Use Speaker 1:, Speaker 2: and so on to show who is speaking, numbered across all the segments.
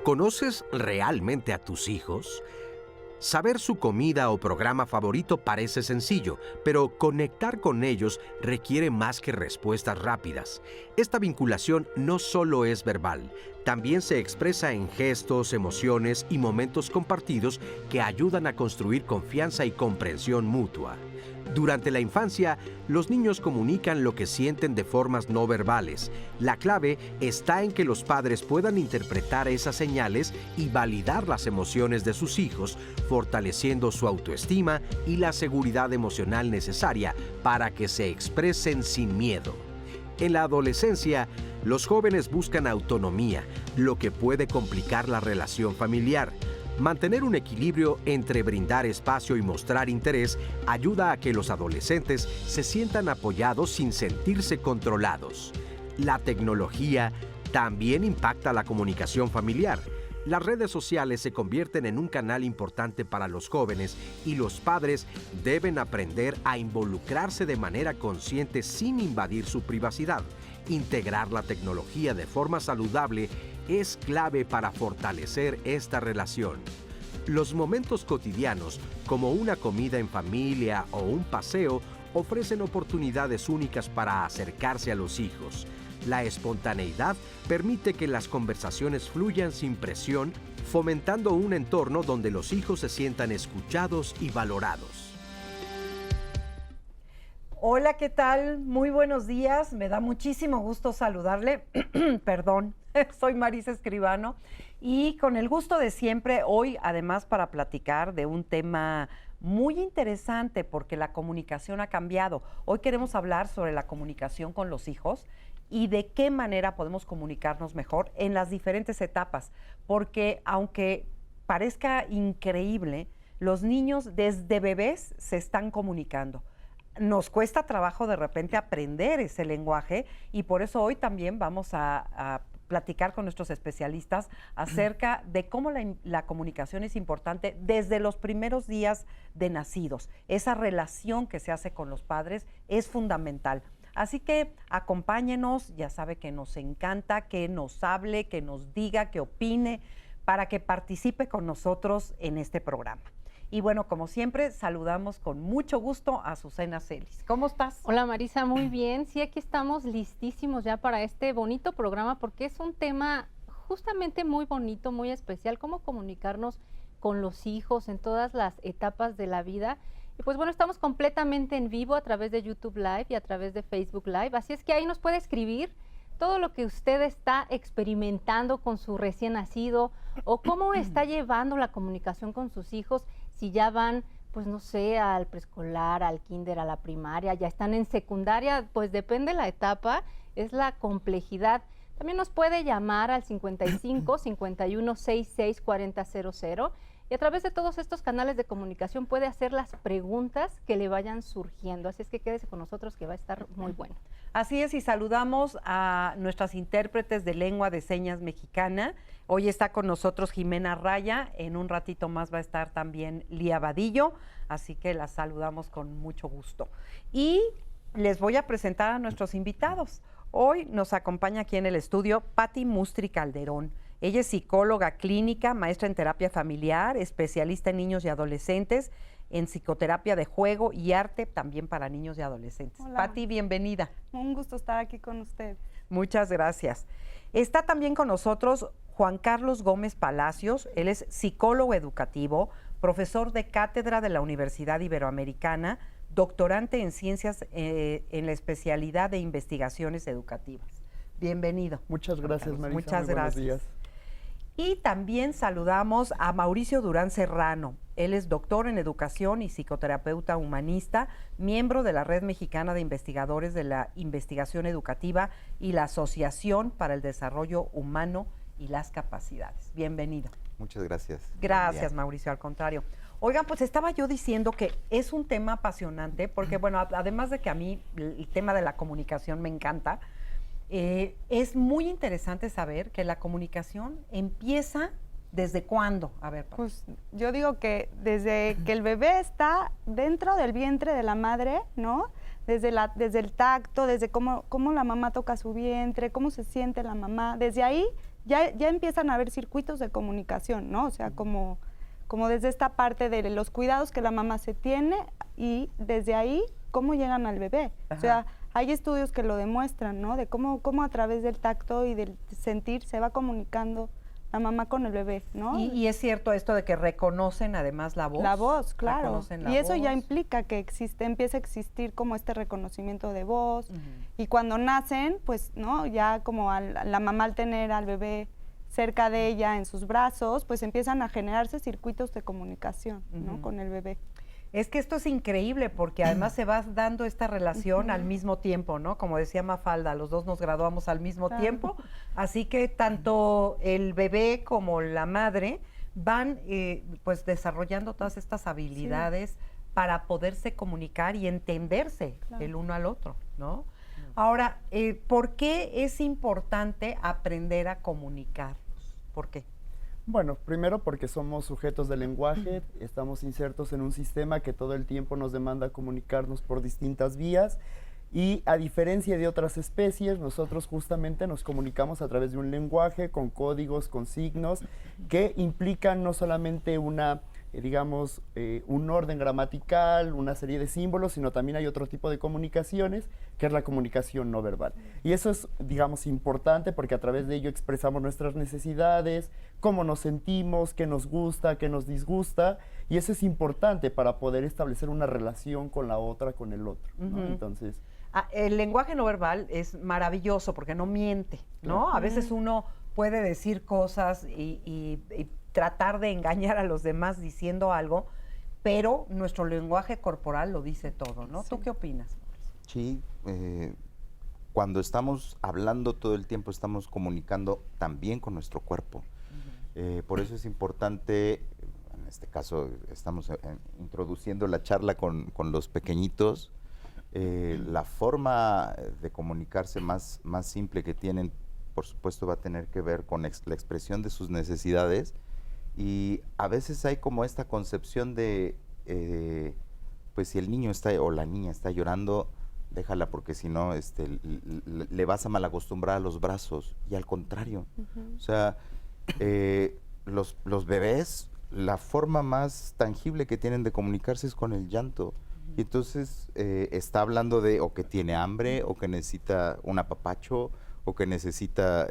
Speaker 1: ¿Conoces realmente a tus hijos? Saber su comida o programa favorito parece sencillo, pero conectar con ellos requiere más que respuestas rápidas. Esta vinculación no solo es verbal, también se expresa en gestos, emociones y momentos compartidos que ayudan a construir confianza y comprensión mutua. Durante la infancia, los niños comunican lo que sienten de formas no verbales. La clave está en que los padres puedan interpretar esas señales y validar las emociones de sus hijos, fortaleciendo su autoestima y la seguridad emocional necesaria para que se expresen sin miedo. En la adolescencia, los jóvenes buscan autonomía, lo que puede complicar la relación familiar. Mantener un equilibrio entre brindar espacio y mostrar interés ayuda a que los adolescentes se sientan apoyados sin sentirse controlados. La tecnología también impacta la comunicación familiar. Las redes sociales se convierten en un canal importante para los jóvenes y los padres deben aprender a involucrarse de manera consciente sin invadir su privacidad. Integrar la tecnología de forma saludable es clave para fortalecer esta relación. Los momentos cotidianos, como una comida en familia o un paseo, ofrecen oportunidades únicas para acercarse a los hijos. La espontaneidad permite que las conversaciones fluyan sin presión, fomentando un entorno donde los hijos se sientan escuchados y valorados.
Speaker 2: Hola, ¿qué tal? Muy buenos días. Me da muchísimo gusto saludarle. Perdón, soy Marisa Escribano y con el gusto de siempre hoy, además, para platicar de un tema muy interesante porque la comunicación ha cambiado. Hoy queremos hablar sobre la comunicación con los hijos y de qué manera podemos comunicarnos mejor en las diferentes etapas, porque aunque parezca increíble, los niños desde bebés se están comunicando. Nos cuesta trabajo de repente aprender ese lenguaje y por eso hoy también vamos a platicar con nuestros especialistas acerca de cómo la comunicación es importante desde los primeros días de nacidos. Esa relación que se hace con los padres es fundamental. Así que acompáñenos, ya sabe que nos encanta que nos hable, que nos diga, que opine, para que participe con nosotros en este programa. Y bueno, como siempre, saludamos con mucho gusto a Azucena Celis. ¿Cómo estás?
Speaker 3: Hola Marisa, muy bien. Sí, aquí estamos listísimos ya para este bonito programa porque es un tema justamente muy bonito, muy especial, cómo comunicarnos con los hijos en todas las etapas de la vida. Y pues bueno, estamos completamente en vivo a través de YouTube Live y a través de Facebook Live, así es que ahí nos puede escribir todo lo que usted está experimentando con su recién nacido o cómo está llevando la comunicación con sus hijos, si ya van, pues no sé, al preescolar, al kinder, a la primaria, ya están en secundaria, pues depende la etapa, es la complejidad. También nos puede llamar al 55 51 66 4000 y a través de todos estos canales de comunicación puede hacer las preguntas que le vayan surgiendo. Así es que quédese con nosotros que va a estar muy bueno.
Speaker 2: Así es, y saludamos a nuestras intérpretes de lengua de señas mexicana. Hoy está con nosotros Jimena Raya, en un ratito más va a estar también Lía Vadillo, así que las saludamos con mucho gusto. Y les voy a presentar a nuestros invitados. Hoy nos acompaña aquí en el estudio Patti Mustri Calderón. Ella es psicóloga clínica, maestra en terapia familiar, especialista en niños y adolescentes, en psicoterapia de juego y arte también para niños y adolescentes.
Speaker 4: Hola.
Speaker 2: Patti, bienvenida.
Speaker 4: Un gusto estar aquí con usted.
Speaker 2: Muchas gracias. Está también con nosotros Juan Carlos Gómez Palacios. Él es psicólogo educativo, profesor de cátedra de la Universidad Iberoamericana, doctorante en ciencias en la especialidad de investigaciones educativas. Bienvenido.
Speaker 5: Muchas gracias, Marisa.
Speaker 2: Muchas
Speaker 5: Muy
Speaker 2: gracias.
Speaker 5: buenos días.
Speaker 2: Y también saludamos a Mauricio Durán Serrano. Él es doctor en educación y psicoterapeuta humanista, miembro de la Red Mexicana de Investigadores de la Investigación Educativa y la Asociación para el Desarrollo Humano y las Capacidades. Bienvenido.
Speaker 6: Muchas gracias.
Speaker 2: Gracias, Mauricio, al contrario. Oigan, pues estaba yo diciendo que es un tema apasionante porque, bueno, además de que a mí el tema de la comunicación me encanta, es muy interesante saber que la comunicación empieza ¿desde cuándo? A ver, Pati.
Speaker 4: Pues yo digo que desde que el bebé está dentro del vientre de la madre, ¿no? Desde el tacto, desde cómo la mamá toca su vientre, cómo se siente la mamá, desde ahí ya empiezan a haber circuitos de comunicación, ¿no? O sea, como desde esta parte de los cuidados que la mamá se tiene y desde ahí cómo llegan al bebé.
Speaker 2: Ajá.
Speaker 4: O sea, hay estudios que lo demuestran, ¿no? De cómo a través del tacto y del sentir se va comunicando la mamá con el bebé, ¿no?
Speaker 2: Y es cierto esto de que reconocen además la voz.
Speaker 4: La voz, claro.
Speaker 2: Reconocen la
Speaker 4: Y eso ya
Speaker 2: voz.
Speaker 4: implica que empieza a existir como este reconocimiento de voz.
Speaker 2: Ujú.
Speaker 4: Y cuando nacen, pues, ¿no? Ya como la mamá al tener al bebé cerca de ella en sus brazos, pues empiezan a generarse circuitos de comunicación, ¿no?
Speaker 2: Ujú.
Speaker 4: Con el bebé.
Speaker 2: Es que esto es increíble porque además se va dando esta relación al mismo tiempo, ¿no? Como decía Mafalda, los dos nos graduamos al mismo
Speaker 4: Claro.
Speaker 2: tiempo, así que tanto el bebé como la madre van pues desarrollando todas estas habilidades para poderse comunicar y entenderse
Speaker 4: Claro.
Speaker 2: el uno al otro, ¿no? Ahora, ¿por qué es importante aprender a comunicarnos? ¿Por qué?
Speaker 5: Bueno, primero porque somos sujetos de lenguaje, estamos insertos en un sistema que todo el tiempo nos demanda comunicarnos por distintas vías y a diferencia de otras especies, nosotros justamente nos comunicamos a través de un lenguaje con códigos, con signos que implican no solamente una digamos, un orden gramatical, una serie de símbolos, sino también hay otro tipo de comunicaciones, que es la comunicación no verbal. Y eso es, digamos, importante porque a través de ello expresamos nuestras necesidades, cómo nos sentimos, qué nos gusta, qué nos disgusta, y eso es importante para poder establecer una relación con la otra, con el otro, ¿no?
Speaker 2: Ujú.
Speaker 5: Entonces...
Speaker 2: El lenguaje no verbal es maravilloso porque no miente, ¿no?
Speaker 5: Claro.
Speaker 2: A veces uno puede decir cosas y tratar de engañar a los demás diciendo algo, pero nuestro lenguaje corporal lo dice todo, ¿no?
Speaker 4: Sí.
Speaker 2: ¿Tú qué opinas?
Speaker 6: Sí, cuando estamos hablando todo el tiempo estamos comunicando también con nuestro cuerpo. Por eso es importante, en este caso estamos introduciendo la charla con los pequeñitos, la forma de comunicarse más simple que tienen, por supuesto va a tener que ver con la expresión de sus necesidades, y a veces hay como esta concepción de, pues si el niño está o la niña está llorando, déjala porque si no le vas a malacostumbrar a los brazos, y al contrario. O sea, los bebés, la forma más tangible que tienen de comunicarse es con el llanto. Y entonces está hablando de o que tiene hambre, o que necesita un apapacho, o que necesita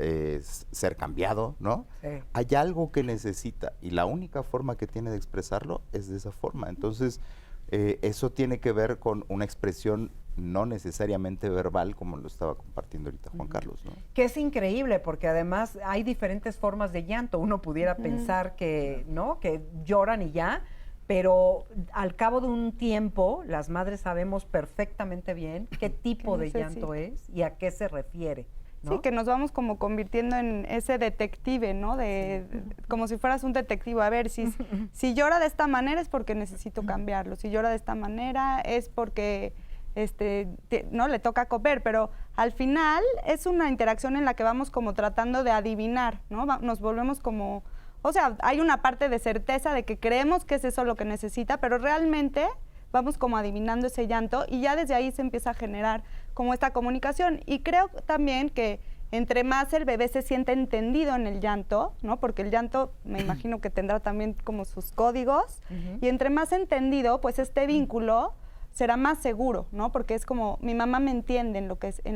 Speaker 6: ser cambiado, ¿no?
Speaker 2: Sí.
Speaker 6: Hay algo que necesita, y la única forma que tiene de expresarlo es de esa forma. Entonces, eso tiene que ver con una expresión no necesariamente verbal, como lo estaba compartiendo ahorita Juan Carlos, ¿no?
Speaker 2: Que es increíble porque además hay diferentes formas de llanto. Uno pudiera pensar que, ¿no? Que lloran y ya, pero al cabo de un tiempo las madres sabemos perfectamente bien qué tipo de llanto es y a qué se refiere, ¿no?
Speaker 4: Sí, que nos vamos como convirtiendo en ese detective, ¿no? Como si fueras un detective. A ver, si llora de esta manera es porque necesito cambiarlo. Si llora de esta manera es porque no le toca comer, pero al final es una interacción en la que vamos como tratando de adivinar, ¿no? Nos volvemos como, o sea, hay una parte de certeza de que creemos que es eso lo que necesita, pero realmente vamos como adivinando ese llanto y ya desde ahí se empieza a generar como esta comunicación. Y creo también que entre más el bebé se siente entendido en el llanto, ¿no? Porque el llanto me imagino que tendrá también como sus códigos, y entre más entendido, pues este vínculo será más seguro, ¿no? Porque es como, mi mamá me entiende en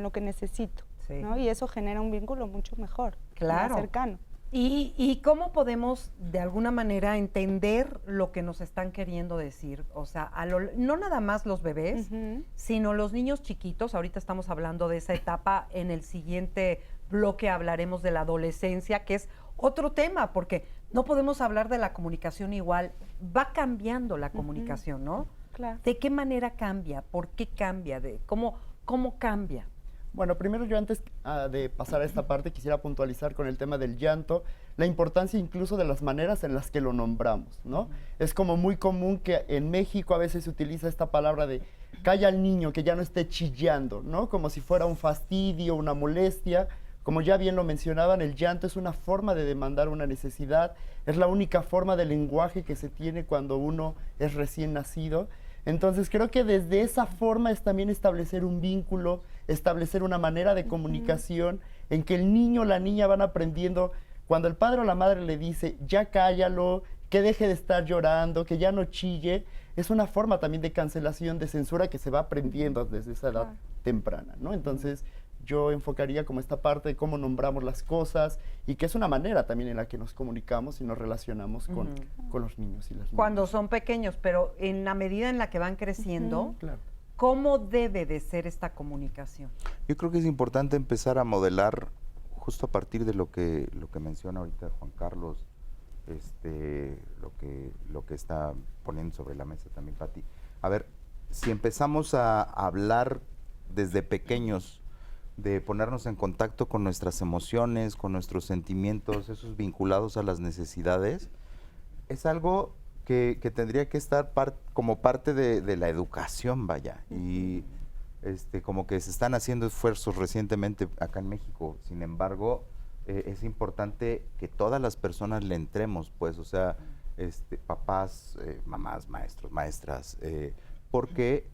Speaker 4: lo que necesito,
Speaker 2: Sí.
Speaker 4: ¿no? Y eso genera un vínculo mucho mejor,
Speaker 2: Claro.
Speaker 4: más cercano.
Speaker 2: ¿Y cómo podemos de alguna manera entender lo que nos están queriendo decir? O sea, no nada más los bebés,
Speaker 4: Ujú.
Speaker 2: sino los niños chiquitos. Ahorita estamos hablando de esa etapa. En el siguiente bloque hablaremos de la adolescencia, que es otro tema, porque no podemos hablar de la comunicación igual. Va cambiando la comunicación, ¿no?
Speaker 4: Claro.
Speaker 2: ¿De qué manera cambia? ¿Por qué cambia? ¿Cómo cambia?
Speaker 5: Bueno, primero yo antes de pasar a esta parte quisiera puntualizar con el tema del llanto, la importancia incluso de las maneras en las que lo nombramos, ¿no? Es como muy común que en México a veces se utiliza esta palabra de calla al niño, que ya no esté chillando, ¿no? Como si fuera un fastidio, una molestia. Como ya bien lo mencionaban, el llanto es una forma de demandar una necesidad, es la única forma de lenguaje que se tiene cuando uno es recién nacido. Entonces creo que desde esa forma es también establecer un vínculo, establecer una manera de comunicación en que el niño o la niña van aprendiendo, cuando el padre o la madre le dice, ya cállalo, que deje de estar llorando, que ya no chille, es una forma también de cancelación, de censura que se va aprendiendo desde esa edad temprana, ¿no? Entonces, yo enfocaría como esta parte de cómo nombramos las cosas y que es una manera también en la que nos comunicamos y nos relacionamos con los niños y las niñas.
Speaker 2: Cuando son pequeños, pero en la medida en la que van creciendo,
Speaker 5: Claro.
Speaker 2: ¿cómo debe de ser esta comunicación?
Speaker 6: Yo creo que es importante empezar a modelar justo a partir de lo que menciona ahorita Juan Carlos, lo que está poniendo sobre la mesa también Pati. A ver, si empezamos a hablar desde pequeños de ponernos en contacto con nuestras emociones, con nuestros sentimientos, esos vinculados a las necesidades, es algo que tendría que estar como parte de la educación, vaya. Y como que se están haciendo esfuerzos recientemente acá en México. Sin embargo, es importante que todas las personas le entremos, pues, o sea, papás, mamás, maestros, maestras, porque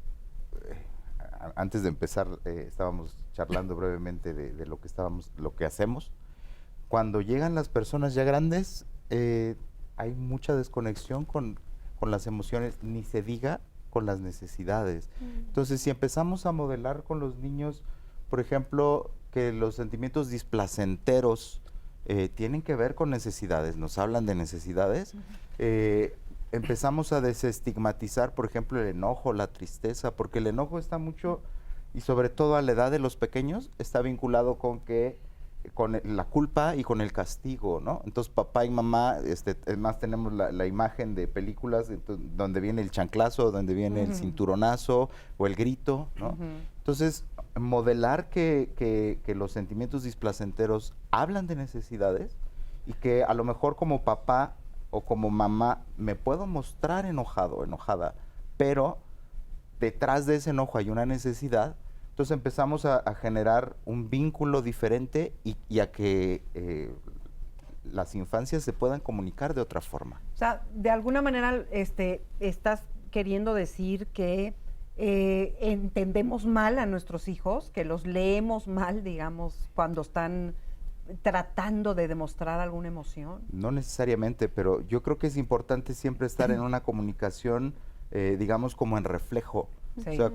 Speaker 6: antes de empezar estábamos charlando brevemente de lo que hacemos. Cuando llegan las personas ya grandes, hay mucha desconexión con las emociones, ni se diga con las necesidades. Entonces, si empezamos a modelar con los niños, por ejemplo, que los sentimientos displacenteros tienen que ver con necesidades, nos hablan de necesidades, empezamos a desestigmatizar, por ejemplo, el enojo, la tristeza, porque el enojo está mucho, y sobre todo a la edad de los pequeños, está vinculado con la culpa y con el castigo, ¿no? Entonces papá y mamá, además tenemos la imagen de películas donde viene el chanclazo, donde viene el cinturonazo o el grito, ¿no? Entonces, modelar que los sentimientos displacenteros hablan de necesidades y que a lo mejor como papá o como mamá me puedo mostrar enojado, enojada, pero detrás de ese enojo hay una necesidad. Entonces empezamos a generar un vínculo diferente y a que las infancias se puedan comunicar de otra forma.
Speaker 2: O sea, de alguna manera estás queriendo decir que entendemos mal a nuestros hijos, que los leemos mal, digamos, cuando están tratando de demostrar alguna emoción.
Speaker 6: No necesariamente, pero yo creo que es importante siempre estar en una comunicación, digamos, como en reflejo.
Speaker 2: Sí.
Speaker 6: O sea,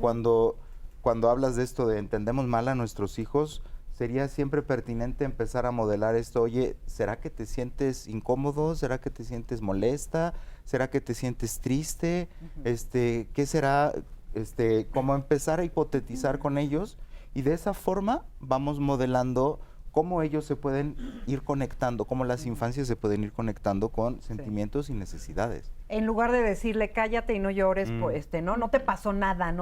Speaker 6: cuando hablas de esto de entendemos mal a nuestros hijos, sería siempre pertinente empezar a modelar esto. Oye, ¿será que te sientes incómodo? ¿Será que te sientes molesta? ¿Será que te sientes triste? ¿Qué será? Como empezar a hipotetizar con ellos y de esa forma vamos modelando cómo ellos se pueden ir conectando, cómo las infancias se pueden ir conectando con sentimientos y necesidades.
Speaker 2: En lugar de decirle cállate y no llores, pues, no te pasó nada,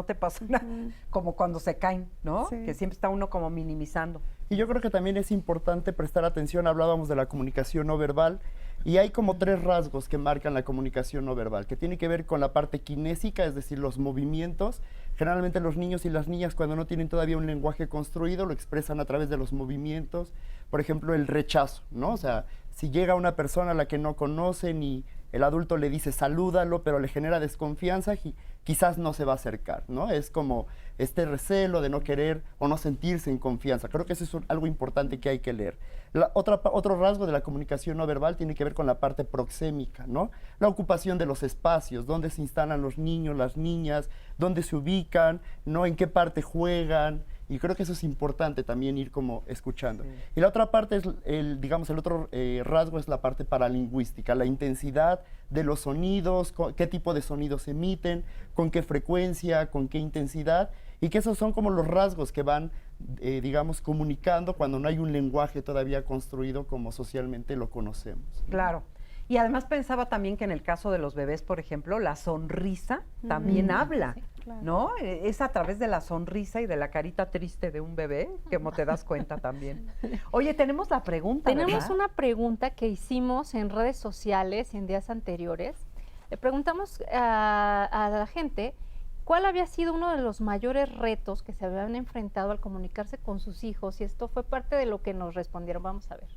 Speaker 2: como cuando se caen, ¿no?
Speaker 4: Sí.
Speaker 2: Que siempre está uno como minimizando.
Speaker 5: Y yo creo que también es importante prestar atención, hablábamos de la comunicación no verbal, y hay como 3 rasgos que marcan la comunicación no verbal, que tiene que ver con la parte kinésica, es decir, los movimientos. Generalmente los niños y las niñas cuando no tienen todavía un lenguaje construido lo expresan a través de los movimientos. Por ejemplo, el rechazo, ¿no? O sea, si llega una persona a la que no conocen y el adulto le dice salúdalo, pero le genera desconfianza, quizás no se va a acercar, ¿no? Es como este recelo de no querer o no sentirse en confianza. Creo que eso es algo importante que hay que leer. Otro rasgo de la comunicación no verbal tiene que ver con la parte proxémica, ¿no? La ocupación de los espacios, dónde se instalan los niños, las niñas, dónde se ubican, ¿no? En qué parte juegan. Y creo que eso es importante también ir como escuchando. Sí. Y la otra parte es, el otro rasgo es la parte paralingüística, la intensidad de los sonidos, qué tipo de sonidos emiten, con qué frecuencia, con qué intensidad, y que esos son como los rasgos que van, comunicando cuando no hay un lenguaje todavía construido como socialmente lo conocemos.
Speaker 2: Claro. Y además pensaba también que en el caso de los bebés, por ejemplo, la sonrisa también habla, sí, claro. ¿No? Es a través de la sonrisa y de la carita triste de un bebé, como te das cuenta también. Oye, tenemos la pregunta,
Speaker 3: Tenemos
Speaker 2: ¿verdad?
Speaker 3: una pregunta que hicimos en redes sociales en días anteriores. Le preguntamos a la gente cuál había sido uno de los mayores retos que se habían enfrentado al comunicarse con sus hijos, y esto fue parte de lo que nos respondieron. Vamos a ver.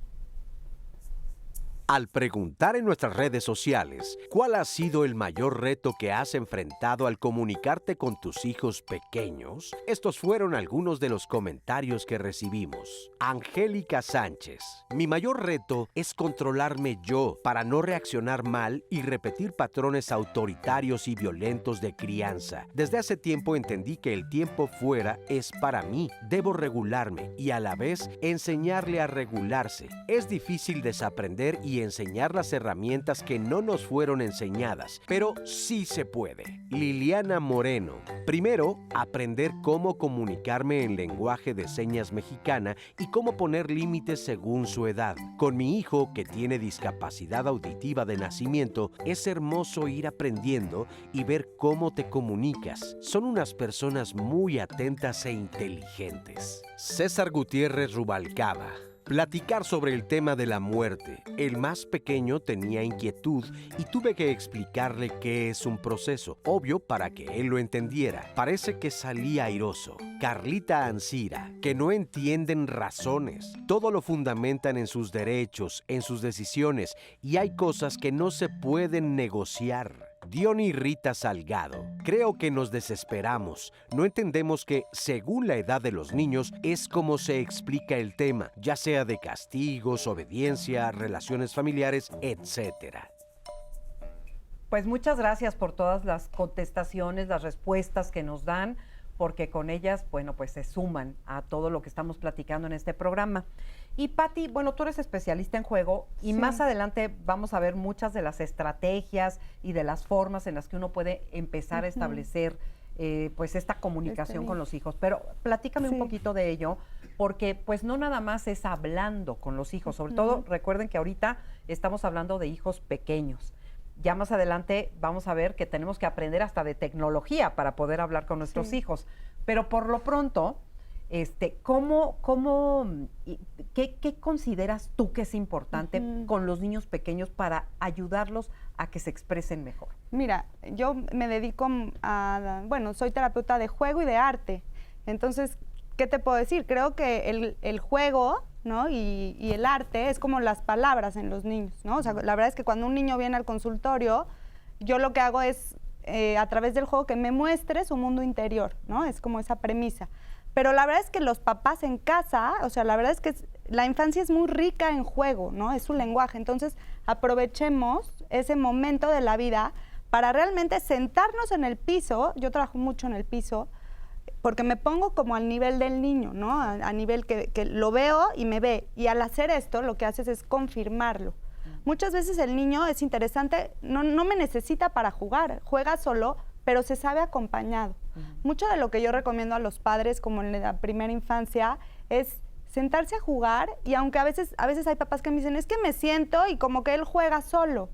Speaker 1: Al preguntar en nuestras redes sociales cuál ha sido el mayor reto que has enfrentado al comunicarte con tus hijos pequeños, estos fueron algunos de los comentarios que recibimos. Angélica Sánchez: mi mayor reto es controlarme yo para no reaccionar mal y repetir patrones autoritarios y violentos de crianza. Desde hace tiempo entendí que el tiempo fuera es para mí. Debo regularme y a la vez enseñarle a regularse. Es difícil desaprender y enseñar las herramientas que no nos fueron enseñadas, pero sí se puede. Liliana Moreno: primero, aprender cómo comunicarme en lenguaje de señas mexicana y cómo poner límites según su edad. Con mi hijo, que tiene discapacidad auditiva de nacimiento, es hermoso ir aprendiendo y ver cómo te comunicas. Son unas personas muy atentas e inteligentes. César Gutiérrez Rubalcaba: platicar sobre el tema de la muerte. El más pequeño tenía inquietud y tuve que explicarle qué es un proceso, obvio para que él lo entendiera. Parece que salí airoso. Carlita Ancira: que no entienden razones. Todo lo fundamentan en sus derechos, en sus decisiones, y hay cosas que no se pueden negociar. Diony Rita Salgado: creo que nos desesperamos. No entendemos que, según la edad de los niños, es como se explica el tema, ya sea de castigos, obediencia, relaciones familiares, etc.
Speaker 2: Pues muchas gracias por todas las contestaciones, las respuestas que nos dan, porque con ellas, bueno, pues se suman a todo lo que estamos platicando en este programa. Y Pati, bueno, tú eres especialista en juego y
Speaker 4: Sí.
Speaker 2: más adelante vamos a ver muchas de las estrategias y de las formas en las que uno puede empezar a establecer pues esta comunicación con los hijos. Pero platícame un
Speaker 4: Sí.
Speaker 2: poquito de ello, porque pues no nada más es hablando con los hijos, sobre todo recuerden que ahorita estamos hablando de hijos pequeños. Ya más adelante vamos a ver que tenemos que aprender hasta de tecnología para poder hablar con nuestros
Speaker 4: Sí.
Speaker 2: hijos. Pero por lo pronto, ¿qué consideras tú que es importante con los niños pequeños para ayudarlos a que se expresen mejor?
Speaker 4: Mira, yo me dedico bueno, soy terapeuta de juego y de arte. Entonces, ¿qué te puedo decir? Creo que el juego, ¿no? y el arte es como las palabras en los niños, ¿no? O sea, la verdad es que cuando un niño viene al consultorio, yo lo que hago es, a través del juego, que me muestre su mundo interior, ¿no? Es como esa premisa. Pero la verdad es que los papás en casa, o sea, la verdad es que la infancia es muy rica en juego, ¿no? Es su lenguaje. Entonces, aprovechemos ese momento de la vida para realmente sentarnos en el piso. Yo trabajo mucho en el piso, porque me pongo como al nivel del niño, ¿no? A nivel que lo veo y me ve. Y al hacer esto, lo que haces es confirmarlo. Muchas veces el niño, es interesante, no me necesita para jugar, juega solo, pero se sabe acompañado. Mucho de lo que yo recomiendo a los padres, como en la primera infancia, es sentarse a jugar, y aunque a veces hay papás que me dicen, es que me siento y como que él juega solo,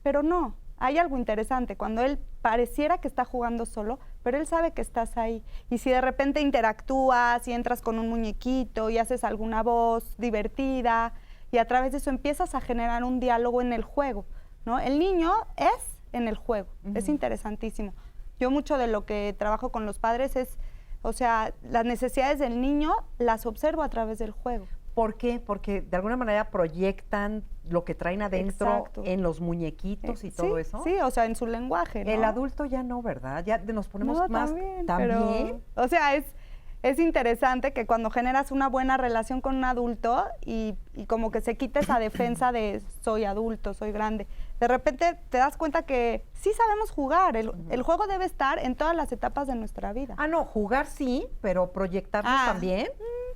Speaker 4: pero no, hay algo interesante, cuando él pareciera que está jugando solo, pero él sabe que estás ahí, y si de repente interactúas y entras con un muñequito y haces alguna voz divertida, y a través de eso empiezas a generar un diálogo en el juego, ¿no? El niño es en el juego, es interesantísimo. Yo mucho de lo que trabajo con los padres es, o sea, las necesidades del niño las observo a través del juego.
Speaker 2: ¿Por qué? Porque de alguna manera proyectan lo que traen adentro.
Speaker 4: Exacto.
Speaker 2: En los muñequitos y todo eso.
Speaker 4: Sí, o sea, en su lenguaje, ¿no?
Speaker 2: El adulto ya no, ¿verdad? Ya nos ponemos
Speaker 4: No,
Speaker 2: más...
Speaker 4: ¿También?
Speaker 2: ¿También?
Speaker 4: Pero, o sea, es interesante que cuando generas una buena relación con un adulto y como que se quita esa defensa de soy adulto, soy grande, de repente te das cuenta que sí sabemos jugar. El juego debe estar en todas las etapas de nuestra vida.
Speaker 2: Ah, no, jugar sí, pero proyectarnos también.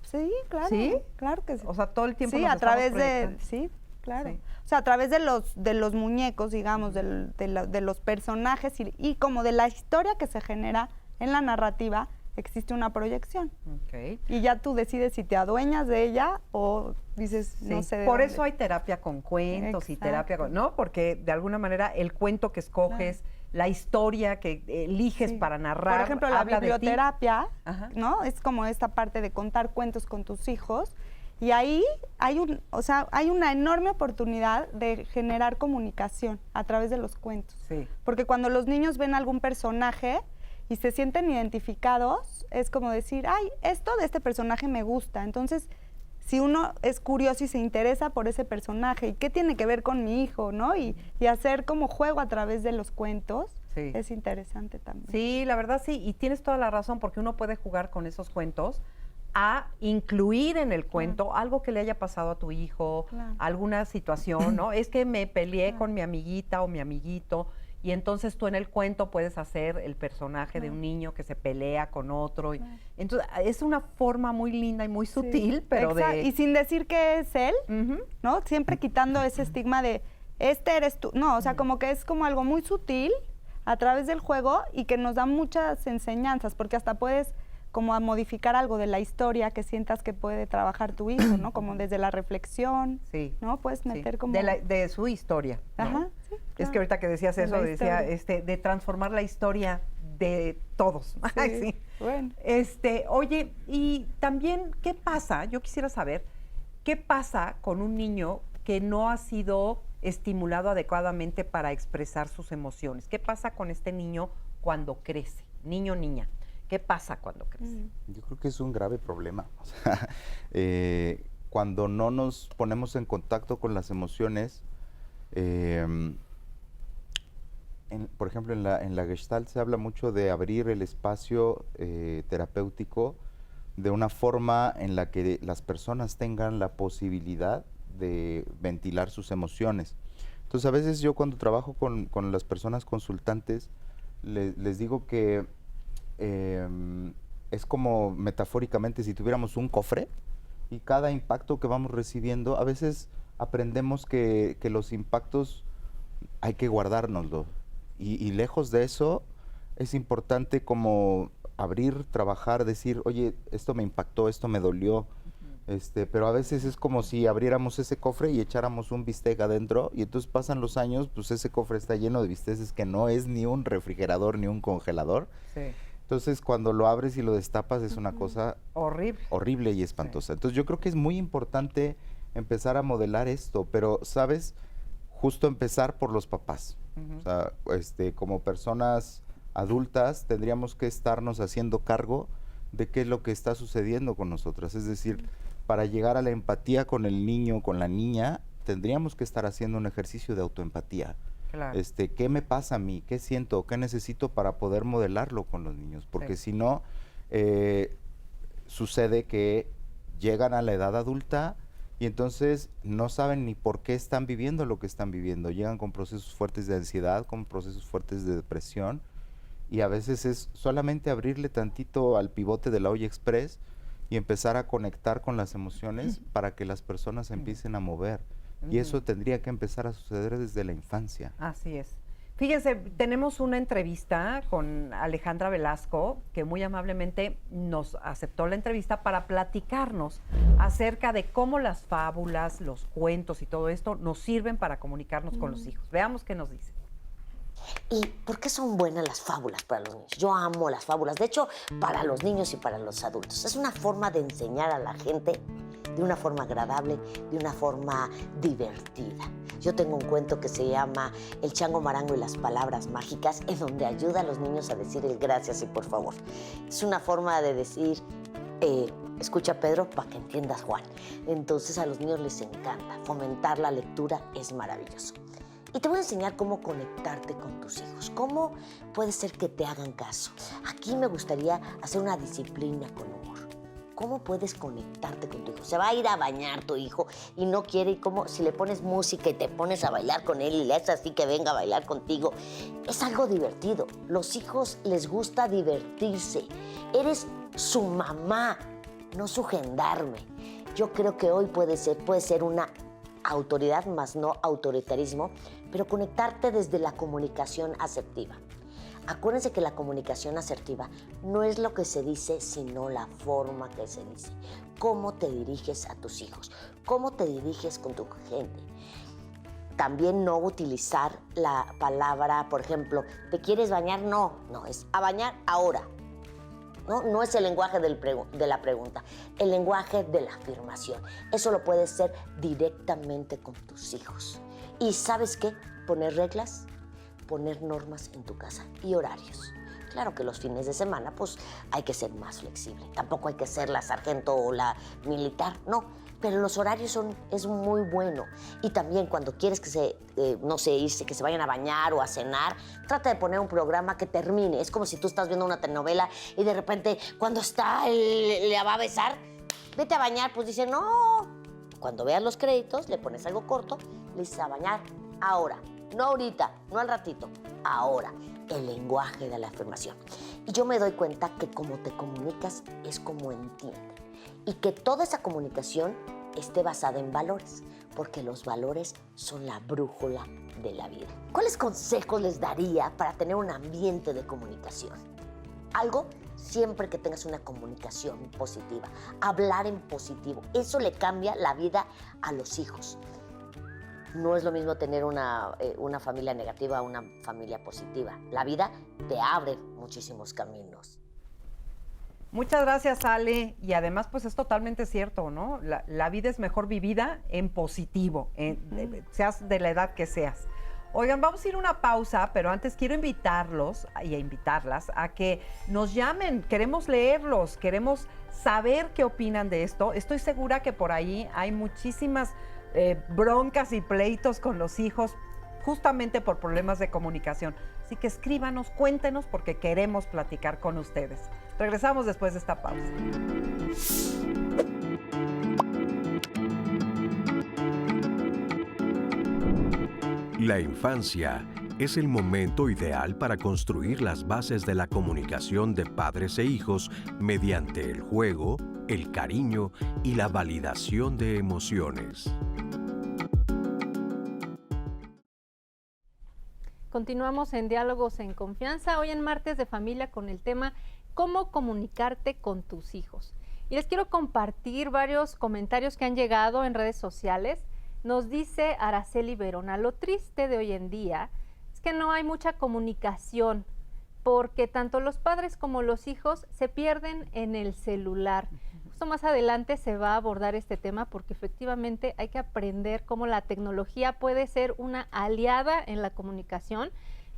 Speaker 4: Sí, claro.
Speaker 2: ¿Sí?
Speaker 4: Claro que sí.
Speaker 2: O sea, todo el tiempo
Speaker 4: Sí,
Speaker 2: nos
Speaker 4: a través
Speaker 2: estamos
Speaker 4: de...
Speaker 2: proyectando.
Speaker 4: Sí, claro.
Speaker 2: Sí.
Speaker 4: O sea, a través de los muñecos, digamos, de los personajes y como de la historia que se genera en la narrativa, existe una proyección.
Speaker 2: Ok.
Speaker 4: Y ya tú decides si te adueñas de ella o dices, no
Speaker 2: Sí.
Speaker 4: sé de
Speaker 2: Por
Speaker 4: dónde.
Speaker 2: eso hay terapia con cuentos y terapia con...
Speaker 4: Exacto.
Speaker 2: ¿No? Porque de alguna manera el cuento que escoges, la historia que eliges
Speaker 4: Sí.
Speaker 2: para narrar,
Speaker 4: Por ejemplo, la
Speaker 2: habla de ti.
Speaker 4: biblioterapia,
Speaker 2: Ajá.
Speaker 4: ¿no? Es como esta parte de contar cuentos con tus hijos. Y ahí hay hay una enorme oportunidad de generar comunicación a través de los cuentos.
Speaker 2: Sí.
Speaker 4: Porque cuando los niños ven algún personaje y se sienten identificados, es como decir, ay, esto de este personaje me gusta. Entonces, si uno es curioso y se interesa por ese personaje, ¿y qué tiene que ver con mi hijo, no? Y hacer como juego a través de los cuentos,
Speaker 2: Sí.
Speaker 4: es interesante también.
Speaker 2: Sí, la verdad sí, y tienes toda la razón, porque uno puede jugar con esos cuentos a incluir en el cuento algo que le haya pasado a tu hijo,
Speaker 4: Claro.
Speaker 2: alguna situación, ¿no? Es que me peleé
Speaker 4: Claro.
Speaker 2: con mi amiguita o mi amiguito, y entonces tú en el cuento puedes hacer el personaje de un niño que se pelea con otro.
Speaker 4: Claro.
Speaker 2: Entonces, es una forma muy linda y muy
Speaker 4: Sí.
Speaker 2: sutil, pero de...
Speaker 4: Y sin decir que es él,
Speaker 2: Ujú.
Speaker 4: ¿no? Siempre quitando ese estigma de, este eres tú. No, o sea, como que es como algo muy sutil a través del juego y que nos da muchas enseñanzas, porque hasta puedes como a modificar algo de la historia que sientas que puede trabajar tu hijo, ¿no? Como desde la reflexión,
Speaker 2: Sí.
Speaker 4: ¿no? Puedes
Speaker 2: Sí,
Speaker 4: meter como...
Speaker 2: de su historia, ¿no?
Speaker 4: Ajá, sí,
Speaker 2: Es
Speaker 4: claro.
Speaker 2: que ahorita que decías
Speaker 4: De
Speaker 2: eso,
Speaker 4: la
Speaker 2: decía
Speaker 4: historia.
Speaker 2: de transformar la historia de todos. Ay, sí.
Speaker 4: Bueno.
Speaker 2: Oye, y también, ¿qué pasa? Yo quisiera saber, ¿qué pasa con un niño que no ha sido estimulado adecuadamente para expresar sus emociones? ¿Qué pasa con este niño cuando crece? Niño, niña. ¿Qué pasa cuando crece?
Speaker 6: Yo creo que es un grave problema. O sea, cuando no nos ponemos en contacto con las emociones, por ejemplo, en la Gestalt se habla mucho de abrir el espacio terapéutico de una forma en la que las personas tengan la posibilidad de ventilar sus emociones. Entonces, a veces yo cuando trabajo con las personas consultantes, les digo que es como metafóricamente si tuviéramos un cofre y cada impacto que vamos recibiendo, a veces aprendemos que los impactos hay que guardárnoslos. Y lejos de eso, es importante como abrir, trabajar, decir, oye, esto me impactó, esto me dolió. Pero a veces es como si abriéramos ese cofre y echáramos un bistec adentro y entonces pasan los años, pues ese cofre está lleno de bisteces que no es ni un refrigerador ni un congelador.
Speaker 2: Sí.
Speaker 6: Entonces cuando lo abres y lo destapas es una cosa
Speaker 2: Horrible.
Speaker 6: horrible y espantosa. Entonces yo creo que es muy importante empezar a modelar esto, pero, ¿sabes? Justo empezar por los papás. O sea, como personas adultas tendríamos que estarnos haciendo cargo de qué es lo que está sucediendo con nosotras. Es decir, para llegar a la empatía con el niño, con la niña, tendríamos que estar haciendo un ejercicio de autoempatía.
Speaker 2: Claro.
Speaker 6: ¿Qué me pasa a mí? ¿Qué siento? ¿Qué necesito para poder modelarlo con los niños? Porque si no, sucede que llegan a la edad adulta y entonces no saben ni por qué están viviendo lo que están viviendo. Llegan con procesos fuertes de ansiedad, con procesos fuertes de depresión y a veces es solamente abrirle tantito al pivote de la olla express y empezar a conectar con las emociones para que las personas se empiecen a mover. Y eso tendría que empezar a suceder desde la infancia.
Speaker 2: Así es. Fíjense, tenemos una entrevista con Alejandra Velasco, que muy amablemente nos aceptó la entrevista para platicarnos acerca de cómo las fábulas, los cuentos y todo esto nos sirven para comunicarnos con los hijos. Veamos qué nos dice.
Speaker 7: ¿Y por qué son buenas las fábulas para los niños? Yo amo las fábulas, de hecho, para los niños y para los adultos. Es una forma de enseñar a la gente de una forma agradable, de una forma divertida. Yo tengo un cuento que se llama El chango marango y las palabras mágicas, en donde ayuda a los niños a decir el gracias y por favor. Es una forma de decir, escucha Pedro para que entiendas Juan. Entonces a los niños les encanta. Fomentar la lectura es maravilloso. Y te voy a enseñar cómo conectarte con tus hijos, cómo puede ser que te hagan caso. Aquí me gustaría hacer una disciplina con humor. ¿Cómo puedes conectarte con tu hijo? Se va a ir a bañar tu hijo y no quiere, y como si le pones música y te pones a bailar con él y le haces así que venga a bailar contigo. Es algo divertido. Los hijos les gusta divertirse. Eres su mamá, no su gendarme. Yo creo que hoy puede ser una autoridad más no autoritarismo, pero conectarte desde la comunicación asertiva. Acuérdense que la comunicación asertiva no es lo que se dice, sino la forma que se dice. Cómo te diriges a tus hijos, cómo te diriges con tu gente. También no utilizar la palabra, por ejemplo, ¿te quieres bañar? No, es a bañar ahora. No es el lenguaje de la pregunta, el lenguaje de la afirmación. Eso lo puedes hacer directamente con tus hijos. ¿Y sabes qué? Poner reglas, poner normas en tu casa y horarios. Claro que los fines de semana, pues, hay que ser más flexible. Tampoco hay que ser la sargento o la militar, no. pero los horarios es muy bueno. Y también cuando quieres que que se vayan a bañar o a cenar, trata de poner un programa que termine. Es como si tú estás viendo una telenovela y de repente, cuando le va a besar, vete a bañar, pues dice, no. Cuando veas los créditos, le pones algo corto, le dices a bañar ahora. No ahorita, no al ratito, ahora. El lenguaje de la afirmación. Y yo me doy cuenta que como te comunicas es como entiendes. Y que toda esa comunicación esté basada en valores, porque los valores son la brújula de la vida. ¿Cuáles consejos les daría para tener un ambiente de comunicación? Algo, siempre que tengas una comunicación positiva, hablar en positivo. Eso le cambia la vida a los hijos. No es lo mismo tener una familia negativa a una familia positiva. La vida te abre muchísimos caminos.
Speaker 2: Muchas gracias, Ale. Y además, pues es totalmente cierto, ¿no? La vida es mejor vivida en positivo, seas de la edad que seas. Oigan, vamos a ir a una pausa, pero antes quiero invitarlos y a invitarlas a que nos llamen. Queremos leerlos, queremos saber qué opinan de esto. Estoy segura que por ahí hay muchísimas broncas y pleitos con los hijos, justamente por problemas de comunicación. Así que escríbanos, cuéntenos, porque queremos platicar con ustedes. Regresamos después de esta pausa.
Speaker 1: La infancia es el momento ideal para construir las bases de la comunicación de padres e hijos mediante el juego, el cariño y la validación de emociones.
Speaker 3: Continuamos en Diálogos en Confianza, hoy en Martes de Familia con el tema ¿Cómo comunicarte con tus hijos? Y les quiero compartir varios comentarios que han llegado en redes sociales. Nos dice Araceli Verona, lo triste de hoy en día es que no hay mucha comunicación porque tanto los padres como los hijos se pierden en el celular. Justo más adelante se va a abordar este tema porque efectivamente hay que aprender cómo la tecnología puede ser una aliada en la comunicación,